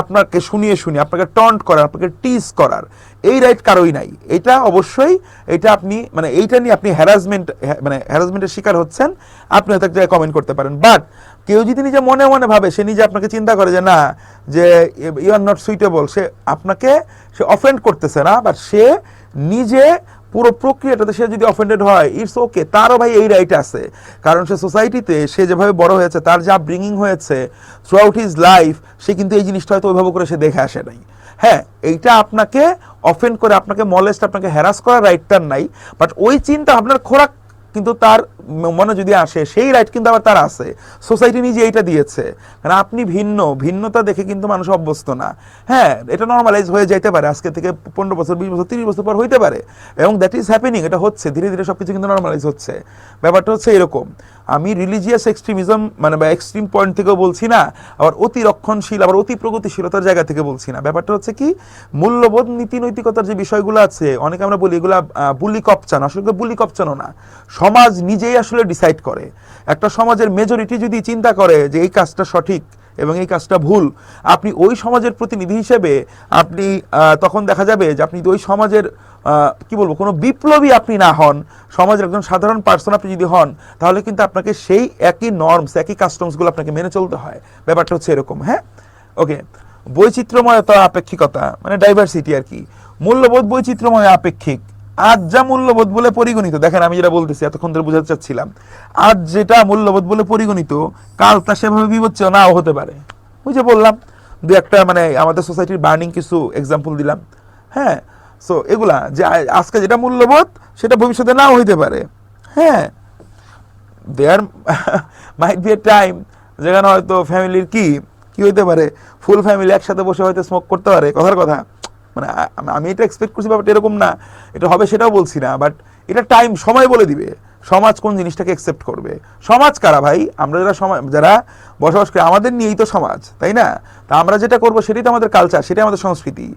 আপনাকে শুনিয়ে আপনাকে টন্ট করার, আপনাকে টিজ করার, এই রাইট কারোই নাই। এটা অবশ্যই, এটা আপনি এইটা নিয়ে আপনি হ্যারাসমেন্টের শিকার হচ্ছেন, আপনি হয়তো এক জায়গায় কমেন্ট করতে পারেন। বাট কেউ যদি নিজে মনে মনে ভাবে, সে নিজে আপনাকে চিন্তা করে যে না, যে ইউ আর নট সুইটেবল, সে অফেন্ড করতেছে না, বাট সে নিজে পুরো প্রক্রিয়াটাতে সে যদি অফেন্ডেড হয়, ইটস ওকে, তারও ভাই এই রাইট আছে। কারণ সে সোসাইটিতে সে যেভাবে বড় হয়েছে, তার যা ব্রিঙ্গিং হয়েছে থ্রু আউট হিজ লাইফ, সে কিন্তু এই জিনিসটা হয়তো ওইভাবে করে সে দেখে আসে নাই। হ্যাঁ, এইটা আপনাকে অফেন্ড করে, আপনাকে মলেস্ট, আপনাকে হ্যারাস করার রাইট তার নাই, বাট ওই চিন্তা আপনার খোরাক কিন্তু তার মনে যদি আসে, সেই রাইট কিন্তু আবার তার আছে, সোসাইটি নিজে এইটা দিয়েছে। কারণ আপনি ভিন্নতা দেখে কিন্তু মানুষ অভ্যস্ত না। হ্যাঁ, এটা নর্মালাইজ হয়ে যাইতে পারে, আজকে থেকে 15 বছর 20 বছর 30 বছর পর হইতে পারে, এবং দ্যাট ইজ হ্যাপেনিং, এটা হচ্ছে ধীরে ধীরে সবকিছু কিন্তু নর্মালাইজ হচ্ছে। ব্যাপারটা হচ্ছে এরকম, আমি রিলিজিয়াস এক্সট্রিমিজম মানে বা এক্সট্রিম পয়েন্ট থেকেও বলছি না, আবার অতি রক্ষণশীল আবার অতি প্রগতিশীলতার জায়গা থেকে বলছি না। ব্যাপারটা হচ্ছে কি, মূল্যবোধ নীতি নৈতিকতার যে বিষয়গুলো আছে, অনেকে আমরা বলি এগুলা বুলি কপচানো, আসলে বুলি কপচানো না, সমাজ নিজেই আসলে ডিসাইড করে। একটা সমাজের মেজরিটি যদি চিন্তা করে যে এই কাজটা সঠিক এবং এই কাজটা ভুল, আপনি ওই সমাজের প্রতিনিধি হিসেবে আপনি তখন দেখা যাবে যে আপনি ওই সমাজের কি বলবো, কোনো বিপ্লবী আপনি না হন, সমাজের একজন সাধারণ পার্সন আপনি যদি হন, তাহলে কিন্তু আপনাকে সেই একই নর্মস একই কাস্টমসগুলো আপনাকে মেনে চলতে হয়। ব্যাপারটা হচ্ছে এরকম। হ্যাঁ, ওকে। বৈচিত্র্যময়তা আপেক্ষিকতা মানে ডাইভার্সিটি আর কি। মূল্যবোধ বৈচিত্র্যময় আপেক্ষিক। আজ যা মূল্যবোধ বলে পরিগণিত, দেখেন আমি যেটা বলতেছি এতক্ষণ ধরে বোঝাতে চাচ্ছিলাম, আজ যেটা মূল্যবোধ বলে পরিগণিত, কাল তা সেভাবে বিবেচ্য নাও হতে পারে। ওই যে বললাম দু একটা মানে আমাদের সোসাইটির বার্নিং কিছু এক্সাম্পল দিলাম। হ্যাঁ, সো এগুলা যে আজকে যেটা মূল্যবোধ সেটা ভবিষ্যতে নাও হইতে পারে। হ্যাঁ, দেয়ার মাইট বি এ টাইম যেখানে হয়তো ফ্যামিলির কি হইতে পারে, ফুল ফ্যামিলি একসাথে বসে হয়তো স্মোক করতে পারে, কথার কথা। মানে আমি এটা এক্সপেক্ট করছি, ব্যাপারটা এরকম না, এটা হবে সেটাও বলছি না, বাট এটা টাইম সময় বলে দিবে সমাজ কোন জিনিসটাকে অ্যাকসেপ্ট করবে। সমাজ কারা ভাই? আমরা যারা বসবাস করি, আমাদের নিয়েই তো সমাজ, তাই না? তা আমরা যেটা করবো সেটাই তো আমাদের কালচার, সেটাই আমাদের সংস্কৃতি।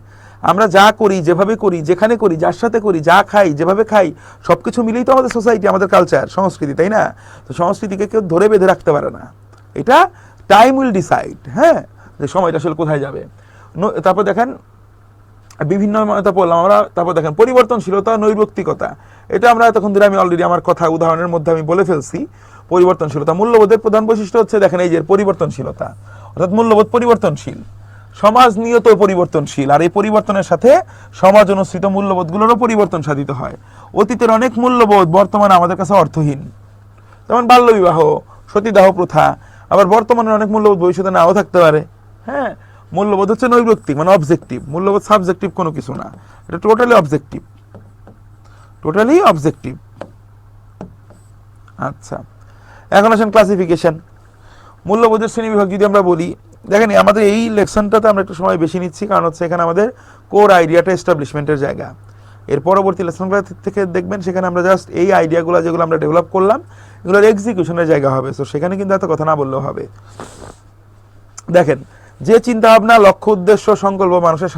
আমরা যা করি, যেভাবে করি, যেখানে করি, যার সাথে করি, যা খাই, যেভাবে খাই, সবকিছু মিলেই তো আমাদের সোসাইটি, আমাদের কালচার, সংস্কৃতি, তাই না? তো সংস্কৃতিকে কেউ ধরে বেঁধে রাখতে পারে না, এটা টাইম উইল ডিসাইড। হ্যাঁ, যে সময়টা আসলে কোথায় যাবে। তারপর দেখেন বিভিন্ন পড়লাম আমরা। তারপর দেখেন পরিবর্তনশীলতা নৈর্ব্যক্তিকতা, এটা আমরা তখন ধরে আমি অলরেডি আমার কথা উদাহরণের মধ্যে আমি বলে ফেলছি। পরিবর্তনশীলতা মূল্যবোধের প্রধান বৈশিষ্ট্য হচ্ছে, দেখেন এই যে পরিবর্তনশীলতা, অর্থাৎ মূল্যবোধ পরিবর্তনশীল, সমাজ নিয়ত পরিবর্তনশীল, আর এই পরিবর্তনের সাথে সমাজ অনুসৃত মূল্যবোধগুলোরও পরিবর্তন সাধিত হয়। অতীতের অনেক মূল্যবোধ বর্তমানে আমাদের কাছে অর্থহীন, যেমন বাল্যবিবাহ, সতীদাহ প্রথা। আবার বর্তমানে অনেক মূল্যবোধ ভবিষ্যতে নাও থাকতে পারে। হ্যাঁ, মূল্যবোধ হচ্ছে নৈর্ব্যক্তিক মানে অবজেক্টিভ, মূল্যবোধ সাবজেক্টিভ কোনো কিছু না, এটা টোটালি অবজেক্টিভ, টোটালি অবজেক্টিভ। আচ্ছা, এখন আসেন ক্লাসিফিকেশন। মূল্যবোধের শ্রেণীবিভাগ যদি আমরা বলি, দেখেন আমাদের এই লেকশনটাতে আমরা একটু সময় বেশি নিচ্ছি, কারণ হচ্ছে এখানে আমাদের কোর আইডিয়াটা এস্টাবলিশমেন্টের জায়গা। এর পরবর্তী লেসনগুলো থেকে দেখবেন সেখানে আমরা জাস্ট এই আইডিয়াগুলো যেগুলো আমরা ডেভেলপ করলাম এগুলোর এক্সিকিউশনের জায়গা হবে। তো সেখানে কিন্তু এত কথা না বললেও হবে। দেখেন, যে চিন্তাভাবনা, লক্ষ্য, উদ্দেশ্য, সংকল্প মানুষের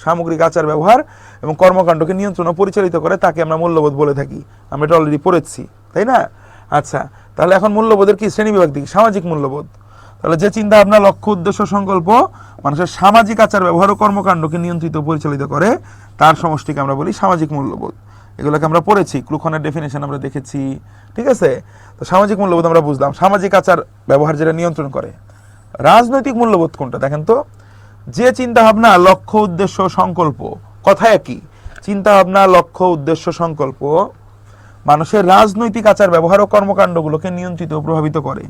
সামগ্রিক আচার ব্যবহার এবং কর্মকাণ্ডকে নিয়ন্ত্রণ ও পরিচালিত করে তাকে আমরা মূল্যবোধ বলে থাকি। আমরা এটা অলরেডি পড়েছি, তাই না? আচ্ছা, তাহলে এখন মূল্যবোধের কি শ্রেণীবিভাগ দিই? সামাজিক মূল্যবোধ। তাহলে যে চিন্তাভাবনা, লক্ষ্য, উদ্দেশ্য, সংকল্প মানুষের সামাজিক আচার ব্যবহার ও কর্মকাণ্ডকে নিয়ন্ত্রিত ও পরিচালিত করে তার সমষ্টিকে আমরা বলি সামাজিক মূল্যবোধ। এগুলোকে আমরা পড়েছি, ক্লুখনের ডেফিনেশন আমরা দেখেছি, ঠিক আছে? তো সামাজিক মূল্যবোধ আমরা বুঝলাম, সামাজিক আচার ব্যবহার যেটা নিয়ন্ত্রণ করে। রাজনৈতিক মূল্যবোধ কোনটা? দেখেন তো, যে চিন্তাভাবনা, লক্ষ্য, উদ্দেশ্য, সংকল্প, কথা একই, চিন্তাভাবনা, লক্ষ্য, উদ্দেশ্য, সংকল্প মানুষের রাজনৈতিক আচার ব্যবহার ও কর্মকাণ্ডগুলোকে নিয়ন্ত্রিত ও প্রভাবিত করে,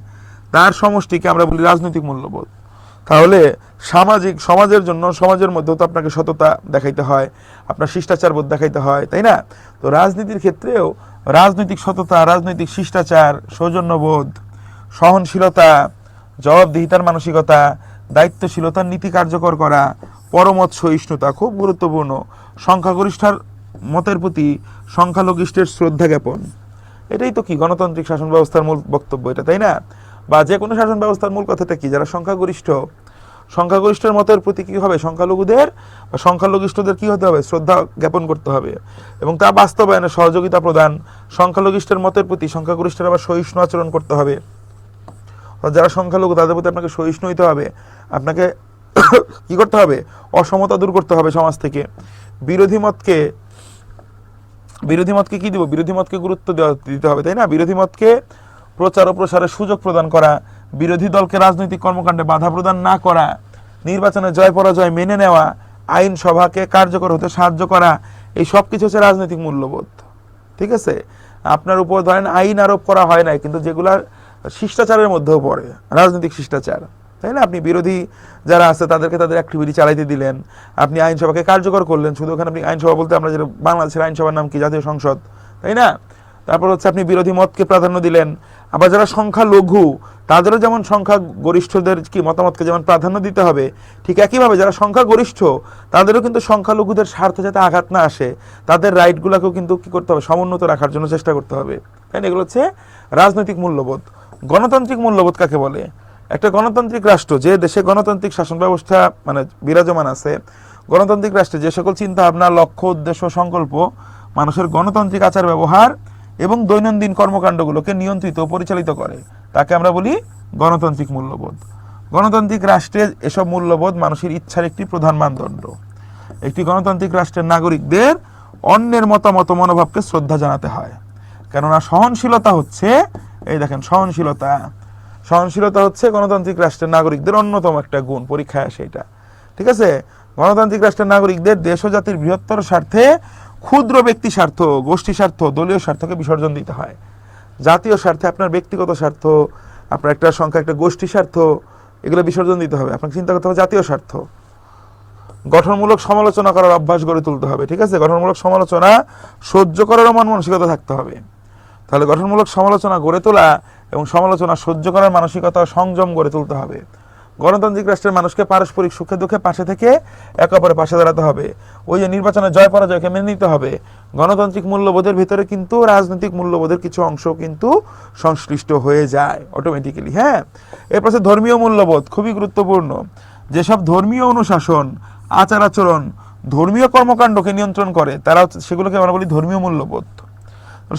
তার সমষ্টিকে আমরা বলি রাজনৈতিক মূল্যবোধ। তাহলে সমাজের জন্য, সমাজের মধ্যেও তো আপনাকে সততা দেখাইতে হয়, আপনার শিষ্টাচার বোধ দেখাইতে হয়, তাই না? তো রাজনীতির ক্ষেত্রেও রাজনৈতিক সততা, রাজনৈতিক শিষ্টাচার, সৌজন্যবোধ, সহনশীলতা, জবাবদিহিতার মানসিকতা, দায়িত্বশীলতার নীতি কার্যকর করা, পরমত সহিষ্ণুতা খুব গুরুত্বপূর্ণ, সংখ্যাগরিষ্ঠের মতের প্রতি সংখ্যালঘিষ্ঠের শ্রদ্ধা জ্ঞাপন। এটাই তো কি গণতান্ত্রিক শাসন ব্যবস্থার মূল বক্তব্য এটা, তাই না? বা যে কোনো শাসন ব্যবস্থার মূল কথাটা কি? যারা সংখ্যাগরিষ্ঠের মতের প্রতি কি হবে? সংখ্যালঘুদের বা সংখ্যালঘিষ্ঠদের কি হতে হবে? শ্রদ্ধা জ্ঞাপন করতে হবে এবং তা বাস্তবায়নে সহযোগিতা প্রদান। সংখ্যালঘিষ্ঠের মতের প্রতি সংখ্যাগরিষ্ঠের আবার সহিষ্ণু আচরণ করতে হবে। যারা সংখ্যালঘু তাদের প্রতি আপনাকে সহিষ্ণু হইতে হবে, আপনাকে কি করতে হবে? অসমতা দূর করতে হবে সমাজ থেকে। বিরোধী মতকে কি দিব? বিরোধী মতকে গুরুত্ব দিতে হবে, তাই না? বিরোধী মতকে প্রচার ও প্রসারের সুযোগ প্রদান করা, বিরোধী দলকে রাজনৈতিক কর্মকাণ্ডে বাধা প্রদান না করা, নির্বাচনে জয় পরাজয় মেনে নেওয়া, আইন সভাকে কার্যকর হতে সাহায্য করা, এই সব কিছু হচ্ছে রাজনৈতিক মূল্যবোধ, ঠিক আছে? আপনার উপর ধরেন আইন আরোপ করা হয় নাই, কিন্তু যেগুলা শিষ্টাচারের মধ্যেও পড়ে, রাজনৈতিক শিষ্টাচার, তাই না? আপনি বিরোধী যারা আছে তাদেরকে তাদের অ্যাক্টিভিটি চালাইতে দিলেন, আপনি আইনসভাকে কার্যকর করলেন। শুধু ওখানে আপনি আইনসভা বলতে আমরা যেটা বাংলাদেশের আইনসভার নাম কি? জাতীয় সংসদ, তাই না? তারপর হচ্ছে আপনি বিরোধী মতকে প্রাধান্য দিলেন। আবার যারা সংখ্যা লঘু তাদেরও যেমন সংখ্যা গরিষ্ঠদের কি মতামতকে যেমন প্রাধান্য দিতে হবে, ঠিক একইভাবে যারা সংখ্যা গরিষ্ঠ তাদেরও কিন্তু সংখ্যালঘুদের স্বার্থে যাতে আঘাত না আসে তাদের রাইটগুলোকেও কিন্তু কি করতে হবে, সমুন্নত রাখার জন্য চেষ্টা করতে হবে। তাই না? এগুলো হচ্ছে রাজনৈতিক মূল্যবোধ। গণতান্ত্রিক মূল্যবোধ কাকে বলে? একটা গণতান্ত্রিক রাষ্ট্র, যে দেশে গণতান্ত্রিক শাসন ব্যবস্থা মানে বিরাজমান আছে, গণতান্ত্রিক রাষ্ট্রে যে সকল চিন্তা ভাবনা, লক্ষ্য, উদ্দেশ্য, সংকল্প মানুষের গণতান্ত্রিক আচার ব্যবহার এবং দৈনন্দিন কর্মকাণ্ডগুলোকে নিয়ন্ত্রিত ও পরিচালিত করে, তাকে আমরা বলি গণতান্ত্রিক মূল্যবোধ। গণতান্ত্রিক রাষ্ট্রের এসব মূল্যবোধ মানুষের ইচ্ছার একটি প্রধান মানদণ্ড। একটি গণতান্ত্রিক রাষ্ট্রের নাগরিকদের অন্যের মতামত মনোভাবকে শ্রদ্ধা জানাতে হয়, কেননা সহনশীলতা হচ্ছে, এই দেখেন সহনশীলতা, সহনশীলতা হচ্ছে গণতান্ত্রিক রাষ্ট্রের নাগরিকদের অন্যতম একটা গুণ, পরীক্ষায় আসে এটা। ঠিক আছে? গণতান্ত্রিক রাষ্ট্রের নাগরিকদের দেশ ও জাতির বৃহত্তর স্বার্থে ক্ষুদ্র ব্যক্তি স্বার্থ, গোষ্ঠী স্বার্থ, দলীয় স্বার্থকে বিসর্জন দিতে হয়। জাতীয় স্বার্থে আপনার ব্যক্তিগত স্বার্থ, আপনার একটা সংখ্যা, একটা গোষ্ঠী স্বার্থ, এগুলো বিসর্জন দিতে হবে। আপনাকে চিন্তা করতে হবে জাতীয় স্বার্থ। গঠনমূলক সমালোচনা করার অভ্যাস গড়ে তুলতে হবে। ঠিক আছে? গঠনমূলক সমালোচনা সহ্য করারও মন মানসিকতা থাকতে হবে। তাহলে গঠনমূলক সমালোচনা গড়ে তোলা এবং সমালোচনা সহ্য করার মানসিকতা সংযম গড়ে তুলতে হবে। গণতান্ত্রিক রাষ্ট্রের মানুষকে পারস্পরিক সুখে দুঃখে পাশে থেকে একে অপরের পাশে দাঁড়াতে হবে। ওই যে নির্বাচনে জয় পরাজয়কে মেনে নিতে হবে। গণতান্ত্রিক মূল্যবোধের ভিতরে কিন্তু রাজনৈতিক মূল্যবোধের কিছু অংশ কিন্তু সংশ্লিষ্ট হয়ে যায় অটোমেটিক্যালি। হ্যাঁ, এরপর ধর্মীয় মূল্যবোধ খুবই গুরুত্বপূর্ণ। যেসব ধর্মীয় অনুশাসন, আচার আচরণ, ধর্মীয় কর্মকাণ্ডকে নিয়ন্ত্রণ করে, তারা সেগুলোকে আমরা বলি ধর্মীয় মূল্যবোধ।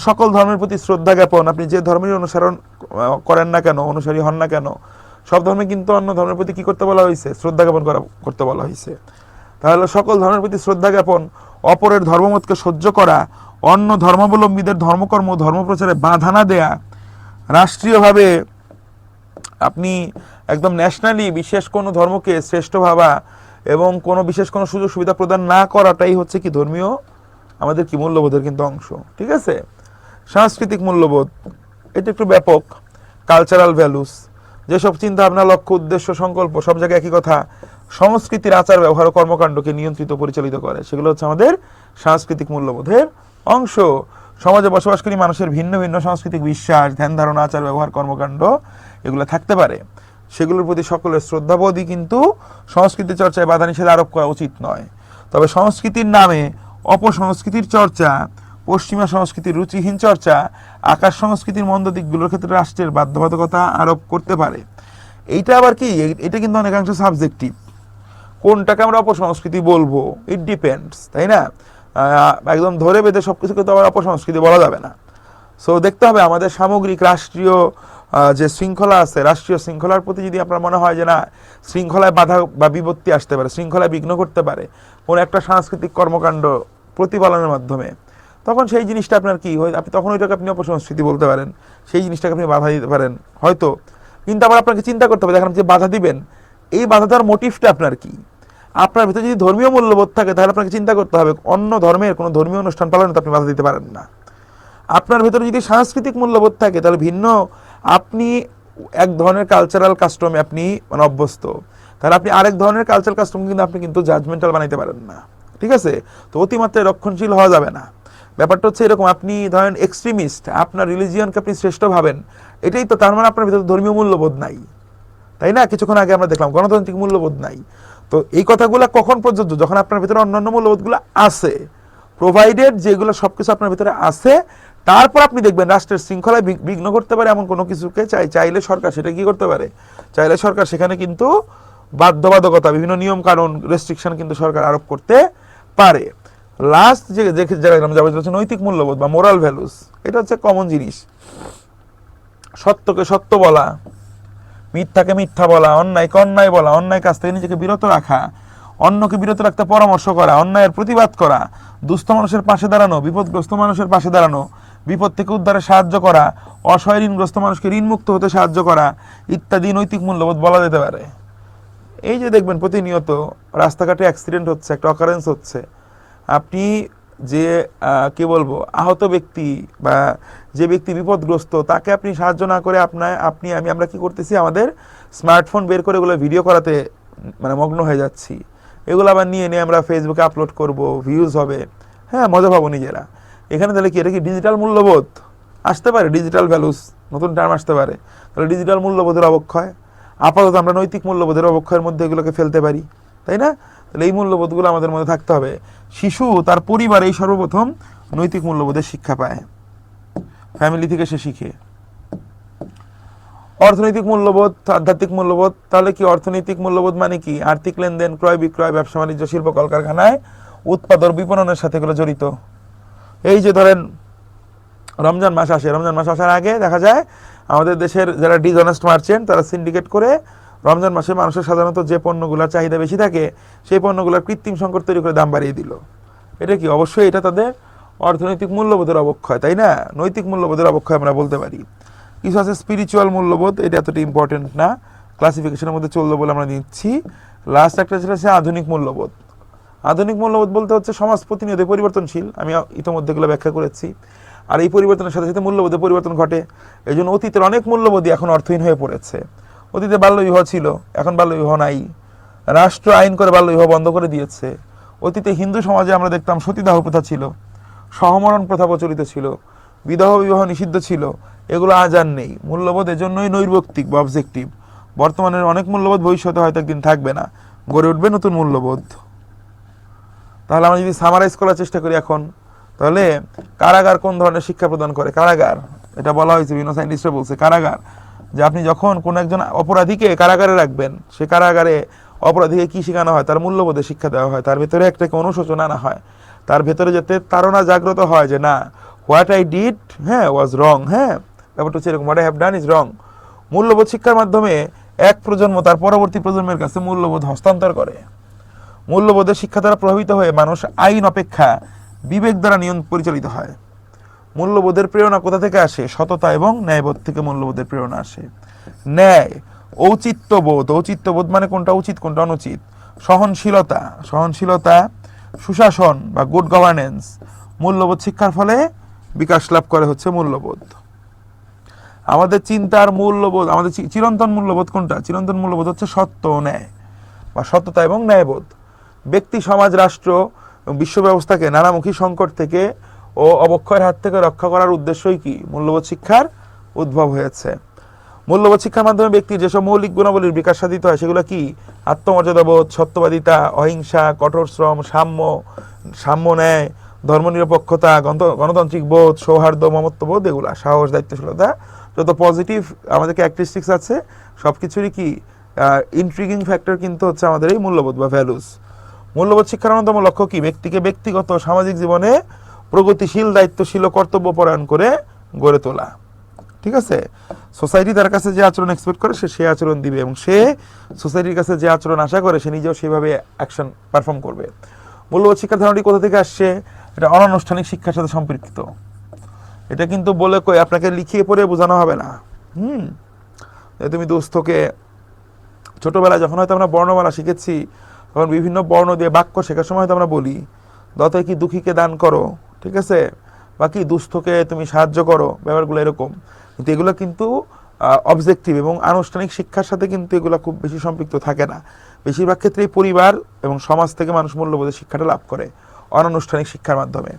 সকল ধর্মের প্রতি শ্রদ্ধা জ্ঞাপন, আপনি যে ধর্মের অনুসরণ করেন না কেন, অনুসারী হন না কেন, সব ধর্মে কিন্তু অন্য ধর্মের প্রতি কি করতে বলা হয়েছে? শ্রদ্ধা জ্ঞাপন করতে বলা হয়েছে। তাহলে সকল ধর্মের প্রতি শ্রদ্ধা জ্ঞাপন, অপরের ধর্মমতকে সহ্য করা, অন্য ধর্মাবলম্বীদের ধর্মকর্ম ধর্মপ্রচারে বাধা না দেয়া, রাষ্ট্রীয়ভাবে আপনি একদম ন্যাশনালি বিশেষ কোনো ধর্মকে শ্রেষ্ঠ ভাবা এবং কোনো বিশেষ কোনো সুযোগ সুবিধা প্রদান না করাটাই হচ্ছে কি ধর্মীয় আমাদের কি মূল্যবোধের কিন্তু অংশ। ঠিক আছে? সাংস্কৃতিক মূল্যবোধ এটা একটু ব্যাপক। কালচারাল ভ্যালুস, যেসব চিন্তা ভাবনা, লক্ষ্য, উদ্দেশ্য, সংকল্প সব জায়গায় একই কথা, সংস্কৃতির আচার ব্যবহার ও কর্মকাণ্ডকে নিয়ন্ত্রিত পরিচালিত করে, সেগুলো হচ্ছে আমাদের সাংস্কৃতিক মূল্যবোধের অংশ। সমাজে বসবাসকারী মানুষের ভিন্ন ভিন্ন সাংস্কৃতিক বিশ্বাস, ধ্যান ধারণা, আচার ব্যবহার, কর্মকাণ্ড এগুলো থাকতে পারে। সেগুলোর প্রতি সকলের শ্রদ্ধাবোধই কিন্তু সংস্কৃতি চর্চায় বাধা নিষেধ আরোপ করা উচিত নয়। তবে সংস্কৃতির নামে অপসংস্কৃতির চর্চা, পশ্চিমা সংস্কৃতির রুচিহীন চর্চা, আকাশ সংস্কৃতির মন্দ দিকগুলোর ক্ষেত্রে রাষ্ট্রের বাধ্যবাধকতা আরোপ করতে পারে। এইটা আবার কি, এটা কিন্তু অনেকাংশ সাবজেক্টিভ। কোনটাকে আমরা অপসংস্কৃতি বলবো, ইট ডিপেন্ডস, তাই না? একদম ধরে বেঁধে সবকিছুকে তো আবার অপসংস্কৃতি বলা যাবে না। সো দেখতে হবে আমাদের সামগ্রিক রাষ্ট্রীয় যে শৃঙ্খলা আছে, রাষ্ট্রীয় শৃঙ্খলার প্রতি যদি আপনার মনে হয় যে না, শৃঙ্খলায় বাধা বা বিপত্তি আসতে পারে, শৃঙ্খলায় বিঘ্ন করতে পারে কোনো একটা সাংস্কৃতিক কর্মকাণ্ড প্রতিপালনের মাধ্যমে, তখন সেই জিনিসটা আপনার কি হয়, আপনি তখন ওইটাকে আপনি অপসংস্কৃতি বলতে পারেন, সেই জিনিসটাকে আপনি বাধা দিতে পারেন হয়তো। কিন্তু আবার আপনাকে চিন্তা করতে হবে, দেখেন যে বাধা দিবেন, এই বাধা দেওয়ার মোটিভটা আপনার কি? আপনার ভিতরে যদি ধর্মীয় মূল্যবোধ থাকে তাহলে আপনাকে চিন্তা করতে হবে অন্য ধর্মের কোনো ধর্মীয় অনুষ্ঠান পালনে তো আপনি বাধা দিতে পারেন না। আপনার ভিতরে যদি সাংস্কৃতিক মূল্যবোধ থাকে তাহলে ভিন্ন, আপনি এক ধরনের কালচারাল কাস্টমে আপনি মানে অভ্যস্ত, তাহলে আপনি আরেক ধরনের কালচারাল কাস্টম কিন্তু আপনি কিন্তু জাজমেন্টাল বানাইতে পারেন না। ঠিক আছে? তো অতিমাত্রায় রক্ষণশীল হওয়া যাবে না। ব্যাপারটা হচ্ছে এরকম, আপনি ধরেন এক্সট্রিমিস্ট, আপনার রিলিজিয়নকে আপনি শ্রেষ্ঠ ভাবেন, এটাই তো তার মানে আপনার ভিতরে ধর্মীয় মূল্যবোধ নাই, তাই না? কিছুক্ষণ আগে আমরা দেখলাম গণতান্ত্রিক মূল্যবোধ নাই। তো এই কথাগুলো কখন পর্যন্ত? যখন আপনার ভিতরে অন্যান্য মূল্যবোধগুলো আছে, প্রোভাইডেড যেগুলো সবকিছু আপনার ভিতরে আছে, তারপর আপনি দেখবেন রাষ্ট্রের শৃঙ্খলায় বিঘ্ন করতে পারে এমন কোনো কিছুকে চাইলে সরকার সেটা কি করতে পারে, চাইলে সরকার সেখানে কিন্তু বাধ্যবাধকতা, বিভিন্ন নিয়ম কানুন, রেস্ট্রিকশন কিন্তু সরকার আরোপ করতে পারে। লাস্ট যে জায়গায় যাবে হচ্ছে নৈতিক মূল্যবোধ বা মোরাল ভ্যালুস। এটা হচ্ছে কমন জিনিস। সত্যকে সত্য বলা, মিথ্যাকে মিথ্যা বলা, অন্যায়কে অন্যায় বলা, অন্যায় কাজ থেকে নিজেকে বিরত রাখা, অন্যকে বিরত রাখতে পরামর্শ করা, অন্যায়ের প্রতিবাদ করা, দুস্থ মানুষের পাশে দাঁড়ানো, বিপদগ্রস্ত মানুষের পাশে দাঁড়ানো, বিপদ থেকে উদ্ধারে সাহায্য করা, অসহায় ঋণগ্রস্ত মানুষকে ঋণমুক্ত হতে সাহায্য করা ইত্যাদি নৈতিক মূল্যবোধ বলা যেতে পারে। এই যে দেখবেন প্রতিনিয়ত রাস্তাঘাটে অ্যাক্সিডেন্ট হচ্ছে, একটা অকারেন্স হচ্ছে, আপনি যে কি বলবো আহত ব্যক্তি বা যে ব্যক্তি বিপদগ্রস্ত তাকে আপনি সাহায্য না করে আমরা কি করতেছি, আমাদের স্মার্টফোন বের করে এগুলো ভিডিও করাতে মানে মগ্ন হয়ে যাচ্ছি। এগুলো আবার নিয়ে আমরা ফেসবুকে আপলোড করব, ভিউজ হবে, হ্যাঁ মজা পাবো নিজেরা। এখানে তাহলে কি এটা কি ডিজিটাল মূল্যবোধ? আসতে পারে ডিজিটাল ভ্যালুস, নতুন টার্ম আসতে পারে, তাহলে ডিজিটাল মূল্যবোধের অবক্ষয়। আপাতত আমরা নৈতিক মূল্যবোধের অবক্ষয়ের মধ্যে এগুলোকে ফেলতে পারি, তাই না? তাহলে এই মূল্যবোধগুলো আমাদের মধ্যে থাকতে হবে। শিশু তার পরিবারেই সর্বপ্রথম নৈতিক মূল্যবোধের শিক্ষা পায়, ফ্যামিলি থেকে সে শিখে। অর্থনৈতিক মূল্যবোধ, আধ্যাত্মিক মূল্যবোধ। তাহলে কি অর্থনৈতিক মূল্যবোধ মানে কি? আর্থিক লেনদেন, ক্রয় বিক্রয়, ব্যবসা বাণিজ্য, শিল্প কলকারখানায় উৎপাদন বিপণনের সাথে এগুলো জড়িত। এই যে ধরেন রমজান মাস আসে, রমজান মাস আসার আগে দেখা যায় আমাদের দেশের যারা ডিসঅনেস্ট মার্চেন্ট তারা সিন্ডিকেট করে রমজান মাসে মানুষের সাধারণত যে পণ্যগুলোর চাহিদা বেশি থাকে সেই পণ্যগুলোর কৃত্রিম সংকট তৈরি করে দাম বাড়িয়ে দিল। এটা কি? অবশ্যই এটা তাদের অর্থনৈতিক মূল্যবোধের অবক্ষয়, তাই না? নৈতিক মূল্যবোধের অবক্ষয় আমরা বলতে পারি। কিছু আছে স্পিরিচুয়াল মূল্যবোধ, এটা এতটা ইম্পর্টেন্ট না, ক্লাসিফিকেশনের মধ্যে চললো বলে আমরা নিচ্ছি। লাস্ট একটা যেটা আছে আধুনিক মূল্যবোধ। আধুনিক মূল্যবোধ বলতে হচ্ছে সমাজ প্রতিনিয়ত পরিবর্তনশীল, আমি ইতিমধ্যে এগুলো ব্যাখ্যা করেছি। আর এই পরিবর্তনের সাথে সাথে মূল্যবোধে পরিবর্তন ঘটে। এই জন্য অতীতের অনেক মূল্যবোধই এখন অর্থহীন হয়ে পড়েছে। অতীতে বাল্যবিবাহ ছিল, এখন বাল্যবিবাহ নাই। রাষ্ট্র আইন করে বাল্যবিবাহ বন্ধ করে দিয়েছে। অতীতে হিন্দু সমাজে আমরা দেখতাম সতীদাহ প্রথা ছিল, সহমরণ প্রথা প্রচলিত ছিল, বিবাহ বিবাহ নিষিদ্ধ ছিল, এগুলো আজ আর নেই। মূল্যবোধ এজন্যই নৈর্ব্যক্তিক বা অবজেক্টিভ। বর্তমানের অনেক মূল্যবোধ ভবিষ্যতে হয়তো একদিন থাকবে না, গড়ে উঠবে নতুন মূল্যবোধ। তাহলে আমরা যদি সামারাইজ করার চেষ্টা করি এখন, তাহলে কারাগার কোন ধরনের শিক্ষা প্রদান করে? কারাগার, এটা বলা হয়েছে, বিভিন্ন সায়েন্টিস্টরা বলছে কারাগার, যে আপনি যখন কোন একজন অপরাধীকে কারাগারে রাখবেন, সে কারাগারে অপরাধীকে কি শেখানো হয়? তার মূল্যবোধের শিক্ষা দেওয়া হয়, তার ভেতরে একটা অনুশোচনা আনা হয়, তার ভেতরে যাতে তারা জাগ্রত হয় যে না, হোয়াট আই ডিড ওয়াজ রং, ব্যাপারটা হচ্ছে এরকম, what I have done is wrong. মূল্যবোধ শিক্ষার মাধ্যমে এক প্রজন্ম তার পরবর্তী প্রজন্মের কাছে মূল্যবোধ হস্তান্তর করে। মূল্যবোধের শিক্ষা দ্বারা প্রভাবিত হয়ে মানুষ আইন অপেক্ষা বিবেক দ্বারা পরিচালিত হয়। মূল্যবোধের প্রেরণা কোথা থেকে আসে? সততা এবং ন্যায়বোধ থেকে মূল্যবোধের প্রেরণা আসে। ন্যায়, ঔচিত্যবোধ, ঔচিত্যবোধ মানে কোনটা উচিত কোনটা অনুচিত, সহনশীলতা, সহনশীলতা, সুশাসন বা গুড গভর্নেন্স, মূল্যবোধ শিক্ষার ফলে বিকাশ লাভ করে হচ্ছে মূল্যবোধ। আমাদের চিন্তার মূল্যবোধ, আমাদের চিরন্তন মূল্যবোধ কোনটা? চিরন্তন মূল্যবোধ হচ্ছে সত্য ও ন্যায় বা সততা এবং ন্যায়বোধ। ব্যক্তি, সমাজ, রাষ্ট্র এবং বিশ্ব ব্যবস্থাকে নানামুখী সংকট থেকে ও অবক্ষয়ের হাত থেকে রক্ষা করার উদ্দেশ্যই কি মূল্যবোধ শিক্ষার উদ্ভব হয়েছে। মূল্যবোধ শিক্ষার মাধ্যমে ব্যক্তির যেসব মৌলিক গুণাবলীর বিকাশ সাধিত হয় সেগুলো কি? আত্মমর্যাদাবোধ, সত্যবাদিতা, অহিংসা, কঠোর শ্রম, সাম্য ন্যায়, ধর্মনিরপেক্ষতা, গণতান্ত্রিক বোধ, সৌহার্দ্য, মমত্ববোধ, এগুলা, সাহস, দায়িত্বশীলতা, যত পজিটিভ আমাদের ক্যারেক্টারিস্টিক্স আছে সব কিছুরই কি ইন্ট্রিগিং ফ্যাক্টর কিন্তু হচ্ছে আমাদের এই মূল্যবোধ বা ভ্যালুস। মূল্যবোধ শিক্ষার অন্যতম লক্ষ্য কি? ব্যক্তিকে ব্যক্তিগত সামাজিক জীবনে প্রগতিশীল, দায়িত্বশীল, কর্তব্যপরায়ণ করে গড়ে তোলা। ঠিক আছে? সোসাইটি তার কাছে যে আচরণ এক্সপেক্ট করে সে আচরণ দিবে, এবং সে সোসাইটির কাছে যে আচরণ আশা করে সে নিজেও সেভাবে অ্যাকশন পারফর্ম করবে। মূল্যবোধ শিক্ষার ধারণাটি কোথা থেকে আসছে? এটা অনানুষ্ঠানিক শিক্ষার সাথে সম্পৃক্ত। এটা কিন্তু বলে কই আপনাকে লিখিয়ে পড়ে বোঝানো হবে না। তুমি দুস্থকে ছোটবেলায় যখন হয়তো আমরা বর্ণমালা শিখেছি, তখন বিভিন্ন বর্ণ দিয়ে বাক্য শেখার সময় হয়তো আমরা বলি দতে কি দুঃখীকে দান করো, ঠিক আছে, বা কি দুস্থকে তুমি সাহায্য করো, ব্যাপারগুলো এরকম। কিন্তু এগুলো কিন্তু অবজেক্টিভ এবং আনুষ্ঠানিক শিক্ষার সাথে কিন্তু এগুলো খুব বেশি সম্পৃক্ত থাকে না। বেশিরভাগ ক্ষেত্রেই পরিবার এবং সমাজ থেকে মানুষ মূল্যবোধের শিক্ষাটা লাভ করে অনানুষ্ঠানিক শিক্ষার মাধ্যমে।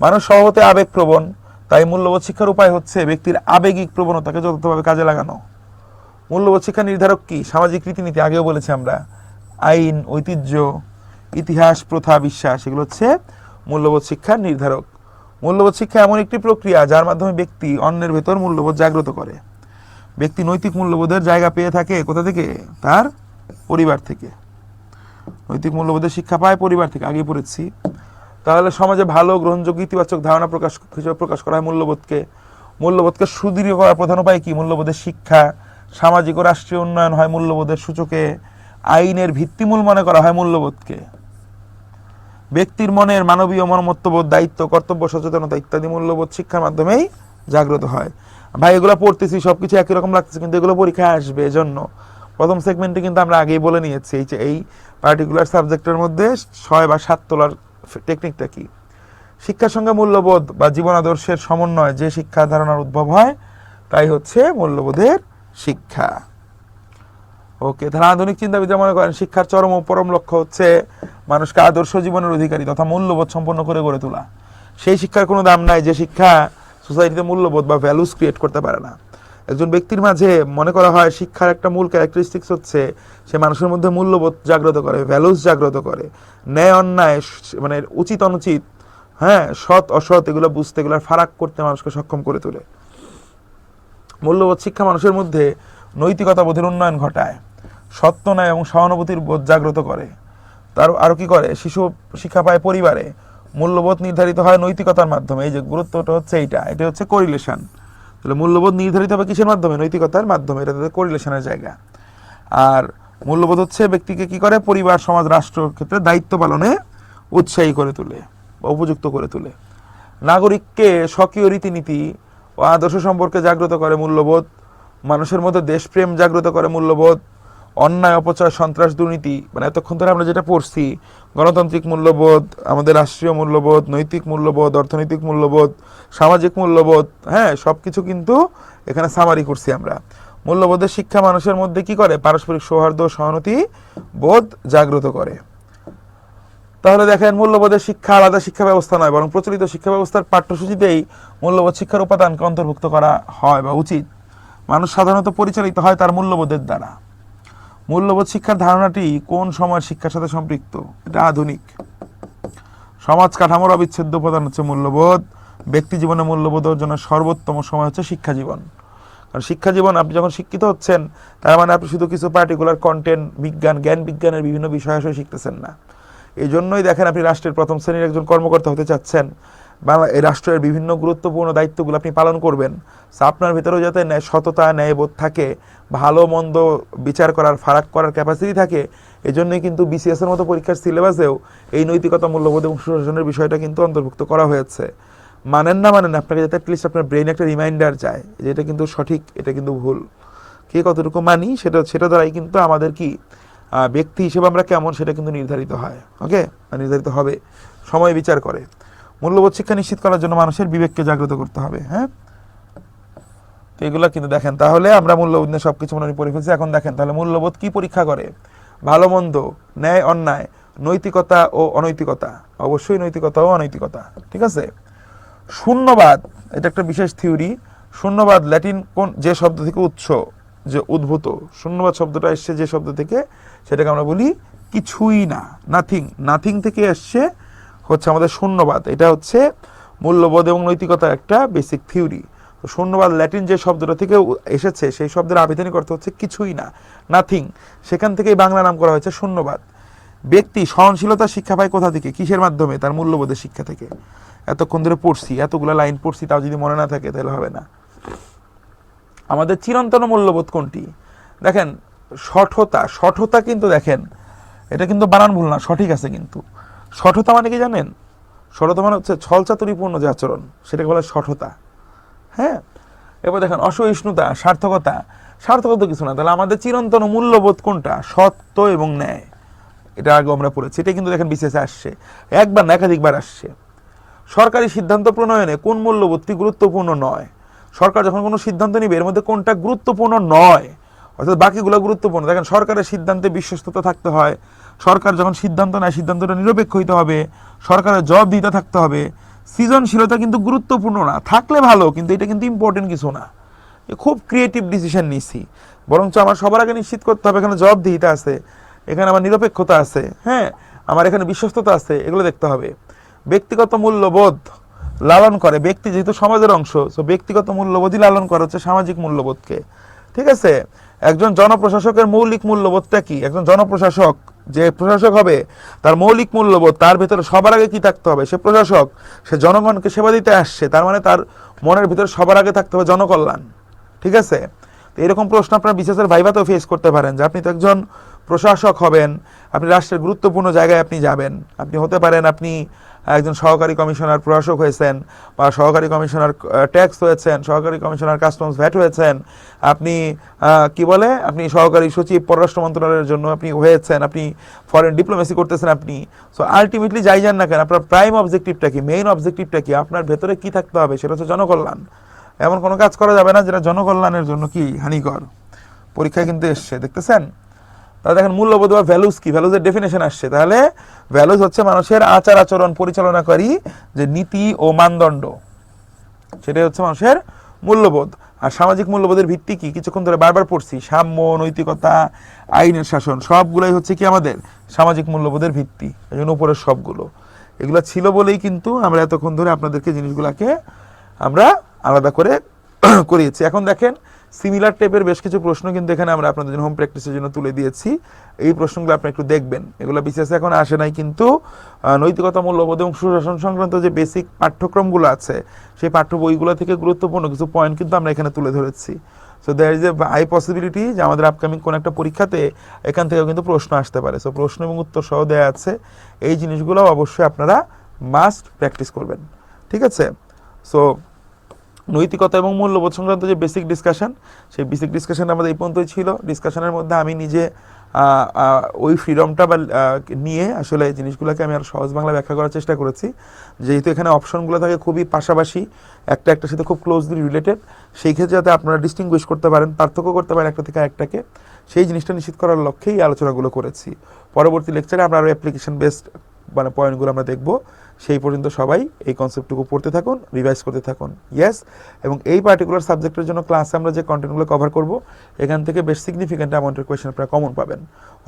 মানুষ স্বভাবতই আবেগপ্রবণ, তাই মূল্যবোধ শিক্ষার উপায় হচ্ছে ব্যক্তির আবেগিক প্রবণতাকে যথাযথভাবে কাজে লাগানো। মূল্যবোধ শিক্ষা নির্ধারক কি? সামাজিক রীতিনীতি, আগেও বলেছি আমরা, আইন, ঐতিহ্য, ইতিহাস, প্রথা, বিশ্বাস, এগুলো হচ্ছে মূল্যবোধ শিক্ষার নির্ধারক। মূল্যবোধ শিক্ষা এমন একটি প্রক্রিয়া যার মাধ্যমে ব্যক্তি অন্যের ভেতর মূল্যবোধ জাগ্রত করে। ব্যক্তি নৈতিক মূল্যবোধের জায়গা পেয়ে থাকে কোথা থেকে? তার পরিবার থেকে। নৈতিক মূল্যবোধের শিক্ষা পায় পরিবার থেকে, আগে পড়েছি। তাহলে সমাজে ভালো, গ্রহণযোগ্য, ইতিবাচক ধারণা প্রকাশ করা হয় মূল্যবোধকে। মূল্যবোধকে সুদৃঢ় করার প্রধান উপায় কি? মূল্যবোধের শিক্ষা। সামাজিক ও রাষ্ট্রীয় উন্নয়ন হয় মূল্যবোধের সূচকে। আইনের ভিত্তিমূল মনে করা হয় মূল্যবোধকে। ব্যক্তির মনের মানবীয় মনমত্ববোধ, দায়িত্ব, কর্তব্য, সচেতনতা ইত্যাদি মূল্যবোধ শিক্ষার মাধ্যমেই জাগ্রত হয়। ভাই এগুলো পড়তেছি, সবকিছু একই রকম লাগতেছে, কিন্তু এগুলো পরীক্ষায় আসবে। এজন্য প্রথম সেগমেন্টে কিন্তু আমরা আগেই বলে নিয়েছি এই পার্টিকুলার সাবজেক্টের মধ্যে 6 বা 7 তোলার টেকনিকটা কি। শিক্ষার সঙ্গে মূল্যবোধ বা জীবন আদর্শের সমন্বয় যে শিক্ষা ধারণার উদ্ভব হয় তাই হচ্ছে মূল্যবোধের শিক্ষা। ওকে, তাহলে আধুনিক চিন্তাবিদরা মনে করেন শিক্ষার চরম ও পরম লক্ষ্য হচ্ছে মানুষকে আদর্শ জীবনের অধিকারী তথা মূল্যবোধ সম্পন্ন করে গড়ে তোলা। সেই শিক্ষার কোনো দাম নাই যে শিক্ষা সোসাইটিতে মূল্যবোধ বা ভ্যালুস ক্রিয়েট করতে পারে না। একজন ব্যক্তির মাঝে মনে করা হয় শিক্ষার একটা মূল ক্যারেক্টারিস্টিক্স হচ্ছে সে মানুষের মধ্যে মূল্যবোধ জাগ্রত করে, ভ্যালুস জাগ্রত করে, ন্যায় অন্যায় মানে উচিত অনুচিত, হ্যাঁ, সৎ অসৎ এগুলো বুঝতে, এগুলোর ফারাক করতে মানুষকে সক্ষম করে তোলে। মূল্যবোধ শিক্ষা মানুষের মধ্যে নৈতিকতা বোধের উন্নয়ন ঘটায়, সত্য ন্যায় এবং সহানুভূতির বোধ জাগ্রত করে। তার আরও কি করে, শিশু শিক্ষা পায় পরিবারে, মূল্যবোধ নির্ধারিত হয় নৈতিকতার মাধ্যমে। এই যে গুরুত্বটা হচ্ছে এটা হচ্ছে কোরিলেশন। তাহলে মূল্যবোধ নির্ধারিত হবে কিসের মাধ্যমে? নৈতিকতার মাধ্যমে। এটা তাদের কোরিলেশনের জায়গা। আর মূল্যবোধ হচ্ছে ব্যক্তিকে কি করে, পরিবার, সমাজ, রাষ্ট্র ক্ষেত্রে দায়িত্ব পালনে উৎসাহী করে তোলে বা উপযুক্ত করে তোলে। নাগরিককে স্বকীয় রীতিনীতি ও আদর্শ সম্পর্কে জাগ্রত করে মূল্যবোধ, মানুষের মধ্যে দেশপ্রেম জাগ্রত করে মূল্যবোধ, অন্যায়, অপচয়, সন্ত্রাস, দুর্নীতি, মানে এতক্ষণ ধরে আমরা যেটা পড়ছি, গণতান্ত্রিক মূল্যবোধ, আমাদের রাষ্ট্রীয় মূল্যবোধ, নৈতিক মূল্যবোধ, অর্থনৈতিক মূল্যবোধ, সামাজিক মূল্যবোধ, হ্যাঁ, সব কিছু কিন্তু এখানে সামারি করছি আমরা। মূল্যবোধের শিক্ষা মানুষের মধ্যে কি করে, পারস্পরিক সৌহার্দ্য, সহানুভূতি বোধ জাগ্রত করে। তাহলে দেখেন, মূল্যবোধের শিক্ষা আলাদা শিক্ষা ব্যবস্থা নয়, বরং প্রচলিত শিক্ষা ব্যবস্থার পাঠ্যসূচিতেই মূল্যবোধ শিক্ষার উপাদানকে অন্তর্ভুক্ত করা হয় বা উচিত। মানুষ সাধারণত পরিচালিত হয় তার মূল্যবোধের দ্বারা। মূল্যবোধ শিক্ষার ধারণাটি কোন সময়ের শিক্ষার সাথে সম্পৃক্ত? এটা আধুনিক। সমাজ কাঠামোর অবিচ্ছেদ্য উপাদান হচ্ছে মূল্যবোধ। ব্যক্তি জীবনে মূল্যবোধ অর্জনের সর্বোত্তম সময় হচ্ছে শিক্ষা জীবন। কারণ শিক্ষা জীবন, আপনি যখন শিক্ষিত হচ্ছেন, তার মানে আপনি শুধু কিছু পার্টিকুলার কন্টেন্ট, বিজ্ঞান, জ্ঞান বিজ্ঞানের বিভিন্ন বিষয় আসলে শিখতেছেন না। এই জন্যই দেখেন, আপনি রাষ্ট্রের প্রথম শ্রেণীর একজন কর্মকর্তা হতে চাচ্ছেন, এই রাষ্ট্রের বিভিন্ন গুরুত্বপূর্ণ দায়িত্বগুলো আপনি পালন করবেন। আপনার ভিতরেও যাতে সততা, ন্যায়বোধ থাকে, ভালো মন্দ বিচার করার, ফারাক করার ক্যাপাসিটি থাকে। এই জন্যই কিন্তু বিসিএস এর মতো পরীক্ষার সিলেবাসেও এই নৈতিকতা, মূল্যবোধ এবং সুশাসনের বিষয়টা কিন্তু অন্তর্ভুক্ত করা হয়েছে। মানেন না আপনাকে যাতে অ্যাটলিস্ট আপনার ব্রেইনে একটা রিমাইন্ডার যায় যে এটা কিন্তু সঠিক, এটা কিন্তু ভুল। কে কতটুকু মানি সেটা দ্বারাই কিন্তু আমাদের কি ব্যক্তি হিসেবে আমরা কেমন সেটা কিন্তু নির্ধারিত হয়। ওকে, নির্ধারিত হবে, সময় বিচার করে। মূল্যবোধ শিক্ষা নিশ্চিত করার জন্য মানুষের বিবেককে জাগ্রত করতে হবে। হ্যাঁ, তো এগুলো কিন্তু দেখেন, তাহলে আমরা মূল্যবোধ নিয়ে সবকিছু মনে পড়ে ফেলছি। এখন দেখেন তাহলে মূল্যবোধ কি পরীক্ষা করে? ভালো মন্দ, ন্যায় অন্যায়, নৈতিকতা ও অনৈতিকতা। অবশ্যই নৈতিকতা ও অনৈতিকতা, ঠিক আছে। শূন্যবাদ, এটা একটা বিশেষ থিওরি। শূন্যবাদ ল্যাটিন কোন যে শব্দ থেকে যে উদ্ভূত, শূন্যবাদ শব্দটা এসছে যে শব্দ থেকে, সেটাকে আমরা বলি কিছুই না, নাথিং। নাথিং থেকে এসছে হচ্ছে আমাদের শূন্যবাদ। এটা হচ্ছে মূল্যবোধ এবং নৈতিকতার একটা বেসিক থিওরি। তো শূন্যবাদ ল্যাটিন যে শব্দটা থেকে এসেছে, সেই শব্দের আবিধানিক অর্থ হচ্ছে কিছুই না, নাথিং। সেখান থেকেই বাংলা নাম করা হয়েছে শূন্যবাদ। ব্যক্তি সহনশীলতা শিক্ষা পায় কোথা থেকে, কিসের মাধ্যমে? তার মূল্যবোধের শিক্ষা থেকে। এতক্ষণ ধরে পড়ছি, এতগুলো লাইন পড়ছি, তাও যদি মনে না থাকে তাহলে হবে না। আমাদের চিরন্তন মূল্যবোধ কোনটি? দেখেন, সঠতা কিন্তু দেখেন, এটা কিন্তু বানান ভুল না, সঠিক আছে কিন্তু। সঠতা মানে কি জানেন? সঠতা মানে হচ্ছে ছলচাতুরিপূর্ণ যে আচরণ, সেটাকে বলে সঠতা। হ্যাঁ, এবার দেখেন অসহিষ্ণুতা, সার্থকতা কিছু না। তাহলে আমাদের চিরন্তন মূল্যবোধ কোনটা? সত্য এবং ন্যায়। এটা আগে আমরা পড়েছি, এটা কিন্তু দেখেন বিশেষে আসছে, একবার না একাধিকবার আসছে। সরকারি সিদ্ধান্ত প্রণয়নে কোন মূল্যবোধটি গুরুত্বপূর্ণ নয়? সরকার যখন কোনো সিদ্ধান্ত নিবে, এর মধ্যে কোনটা গুরুত্বপূর্ণ নয়, অর্থাৎ বাকিগুলো গুরুত্বপূর্ণ। দেখেন, সরকারের সিদ্ধান্তে বিশ্বস্ততা থাকতে হয়, সরকার যখন সিদ্ধান্ত নেয় সিদ্ধান্তটা নিরপেক্ষ হইতে হবে, সরকারের জবাবদিহিতা থাকতে হবে। সৃজনশীলতা কিন্তু গুরুত্বপূর্ণ না, থাকলে ভালো, কিন্তু এটা কিন্তু ইম্পর্টেন্ট কিছু না। খুব ক্রিয়েটিভ ডিসিশন নিছি, বরঞ্চ আমার সবার আগে নিশ্চিত করতে হবে এখানে জবাবদিহিতা আছে, এখানে আমার নিরপেক্ষতা আছে, হ্যাঁ, আমার এখানে বিশ্বস্ততা আছে, এগুলো দেখতে হবে। ব্যক্তিগত মূল্যবোধ লালন করে ব্যক্তি, যেহেতু সমাজের অংশ, তো ব্যক্তিগত মূল্যবোধই লালন করা হচ্ছে সামাজিক মূল্যবোধকে, ঠিক আছে। একজন জনপ্রশাসকের মৌলিক মূল্যবোধটা কি? একজন জনপ্রশাসক যে প্রশাসক হবে, তার মৌলিক মূল্যবোধ, তার ভেতরে সবার আগে কি থাকতে হবে? সে প্রশাসক, সে জনগণকে সেবা দিতে আসছে, তার মানে তার মনের ভিতরে সবার আগে থাকতে হবে জনকল্যাণ, ঠিক আছে। তো এরকম প্রশ্ন আপনার বিশেষের ভাইভাতেও ফেস করতে পারেন, যে আপনি তো একজন প্রশাসক হবেন, আপনি রাষ্ট্রের গুরুত্বপূর্ণ জায়গায় আপনি যাবেন, আপনি হতে পারেন আপনি একজন সহকারী কমিশনার প্রশাসক হয়েছেন, বা সহকারী কমিশনার ট্যাক্স হয়েছেন, সহকারী কমিশনার কাস্টমস ভ্যাট হয়েছেন, আপনি আপনি সহকারী সচিব পররাষ্ট্র মন্ত্রণালয়ের জন্য আপনি হয়েছেন, আপনি ফরেন ডিপ্লোমেসি করতেছেন আপনি। সো আলটিমেটলি যাই যান না কেন, আপনার প্রাইম অবজেক্টিভটা কি, মেইন অবজেক্টিভটা কি, আপনার ভেতরে কি থাকতে হবে? সেটা হচ্ছে জনকল্যাণ। এমন কোনো কাজ করা যাবে না যেটা জনকল্যাণের জন্য কি হানিকর। পরীক্ষায় কিন্তু এসছে, দেখতেছেন। তাহলে দেখেন মূল্যবোধ বা ভ্যালুস কি, ভ্যালুজের ডেফিনেশন আসছে। তাহলে ভ্যালুস হচ্ছে মানুষের আচার আচরণ পরিচালনাকারী যে নীতি ও মানদণ্ড, সেটাই হচ্ছে মানুষের মূল্যবোধ। আর সামাজিক মূল্যবোধের ভিত্তি কি, কিছুক্ষণ ধরে বারবার পড়ছি, সাম্য, নৈতিকতা, আইনের শাসন, সবগুলাই হচ্ছে কি আমাদের সামাজিক মূল্যবোধের ভিত্তি। এই জন্য উপরের সবগুলো এগুলো ছিল বলেই কিন্তু আমরা এতক্ষণ ধরে আপনাদেরকে জিনিসগুলোকে আমরা আলাদা করে করিয়েছি। এখন দেখেন সিমিলার টাইপের বেশ কিছু প্রশ্ন কিন্তু এখানে আমরা আপনাদের জন্য হোম প্র্যাকটিসের জন্য তুলে দিয়েছি। এই প্রশ্নগুলো আপনি একটু দেখবেন, এগুলো বিশেষ এখন আসে নাই, কিন্তু নৈতিকতা, মূল্যবোধ এবং সুশাসন সংক্রান্ত যে বেসিক পাঠ্যক্রমগুলো আছে সেই পাঠ্য বইগুলো থেকে গুরুত্বপূর্ণ কিছু পয়েন্ট কিন্তু আমরা এখানে তুলে ধরেছি। So there is a high possibility যে আমাদের আপকামিং কোন একটা পরীক্ষাতে এখান থেকেও কিন্তু প্রশ্ন আসতে পারে। সো প্রশ্ন এবং উত্তর সহ দেওয়া আছে, এই জিনিসগুলো অবশ্যই আপনারা মাস্ট প্র্যাকটিস করবেন, ঠিক আছে? সো নৈতিকতা এবং মূল্যবোধ সংক্রান্ত যে বেসিক ডিসকাশন, সেই বেসিক ডিসকাশন আমাদের এই পর্যন্তই ছিল। ডিসকাশনের মধ্যে আমি নিজে ওই ফ্রিডমটা বা নিয়ে আসলে জিনিসগুলোকে আমি আর সহজ বাংলা ব্যাখ্যা করার চেষ্টা করেছি। যেহেতু এখানে অপশনগুলো থাকে খুবই পাশাপাশি, একটা একটার সাথে খুব ক্লোজলি রিলেটেড, সেই ক্ষেত্রে যাতে আপনারা ডিস্টিংগুইশ করতে পারেন, পার্থক্য করতে পারেন একটা থেকে আরেকটাকে, সেই জিনিসটা নিশ্চিত করার লক্ষ্যেই এই আলোচনাগুলো করেছি। পরবর্তী লেকচারে আমরা আরও অ্যাপ্লিকেশন বেসড পয়েন্টগুলো আমরা দেখব। সেই পর্যন্ত সবাই এই কনসেপ্টটুকু পড়তে থাকুন, রিভাইজ করতে থাকুন। ইয়েস, এবং এই পার্টিকুলার সাবজেক্টের জন্য ক্লাসে আমরা যে কন্টেন্টগুলো কভার করব, এখান থেকে বেশ সিগনিফিক্যান্ট অ্যামাউন্টের কোয়েশ্চেন আপনারা কমন পাবেন।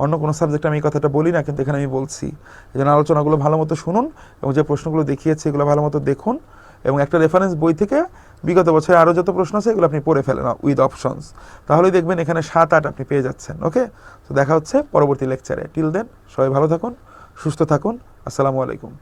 অন্য কোনো সাবজেক্টে আমি এই কথাটা বলি না, কিন্তু এখানে আমি বলছি। এই জন্য আলোচনাগুলো ভালো মতো শুনুন এবং যে প্রশ্নগুলো দেখিয়েছি এগুলো ভালো মতো দেখুন, এবং একটা রেফারেন্স বই থেকে বিগত বছরে আরও যত প্রশ্ন আছে এগুলো আপনি পড়ে ফেলেন উইথ অপশনস, তাহলেই দেখবেন এখানে 7-8 আপনি পেয়ে যাচ্ছেন। ওকে, তো দেখা হচ্ছে পরবর্তী লেকচারে। টিল দেন সবাই ভালো থাকুন, সুস্থ থাকুন। আসসালামু আলাইকুম।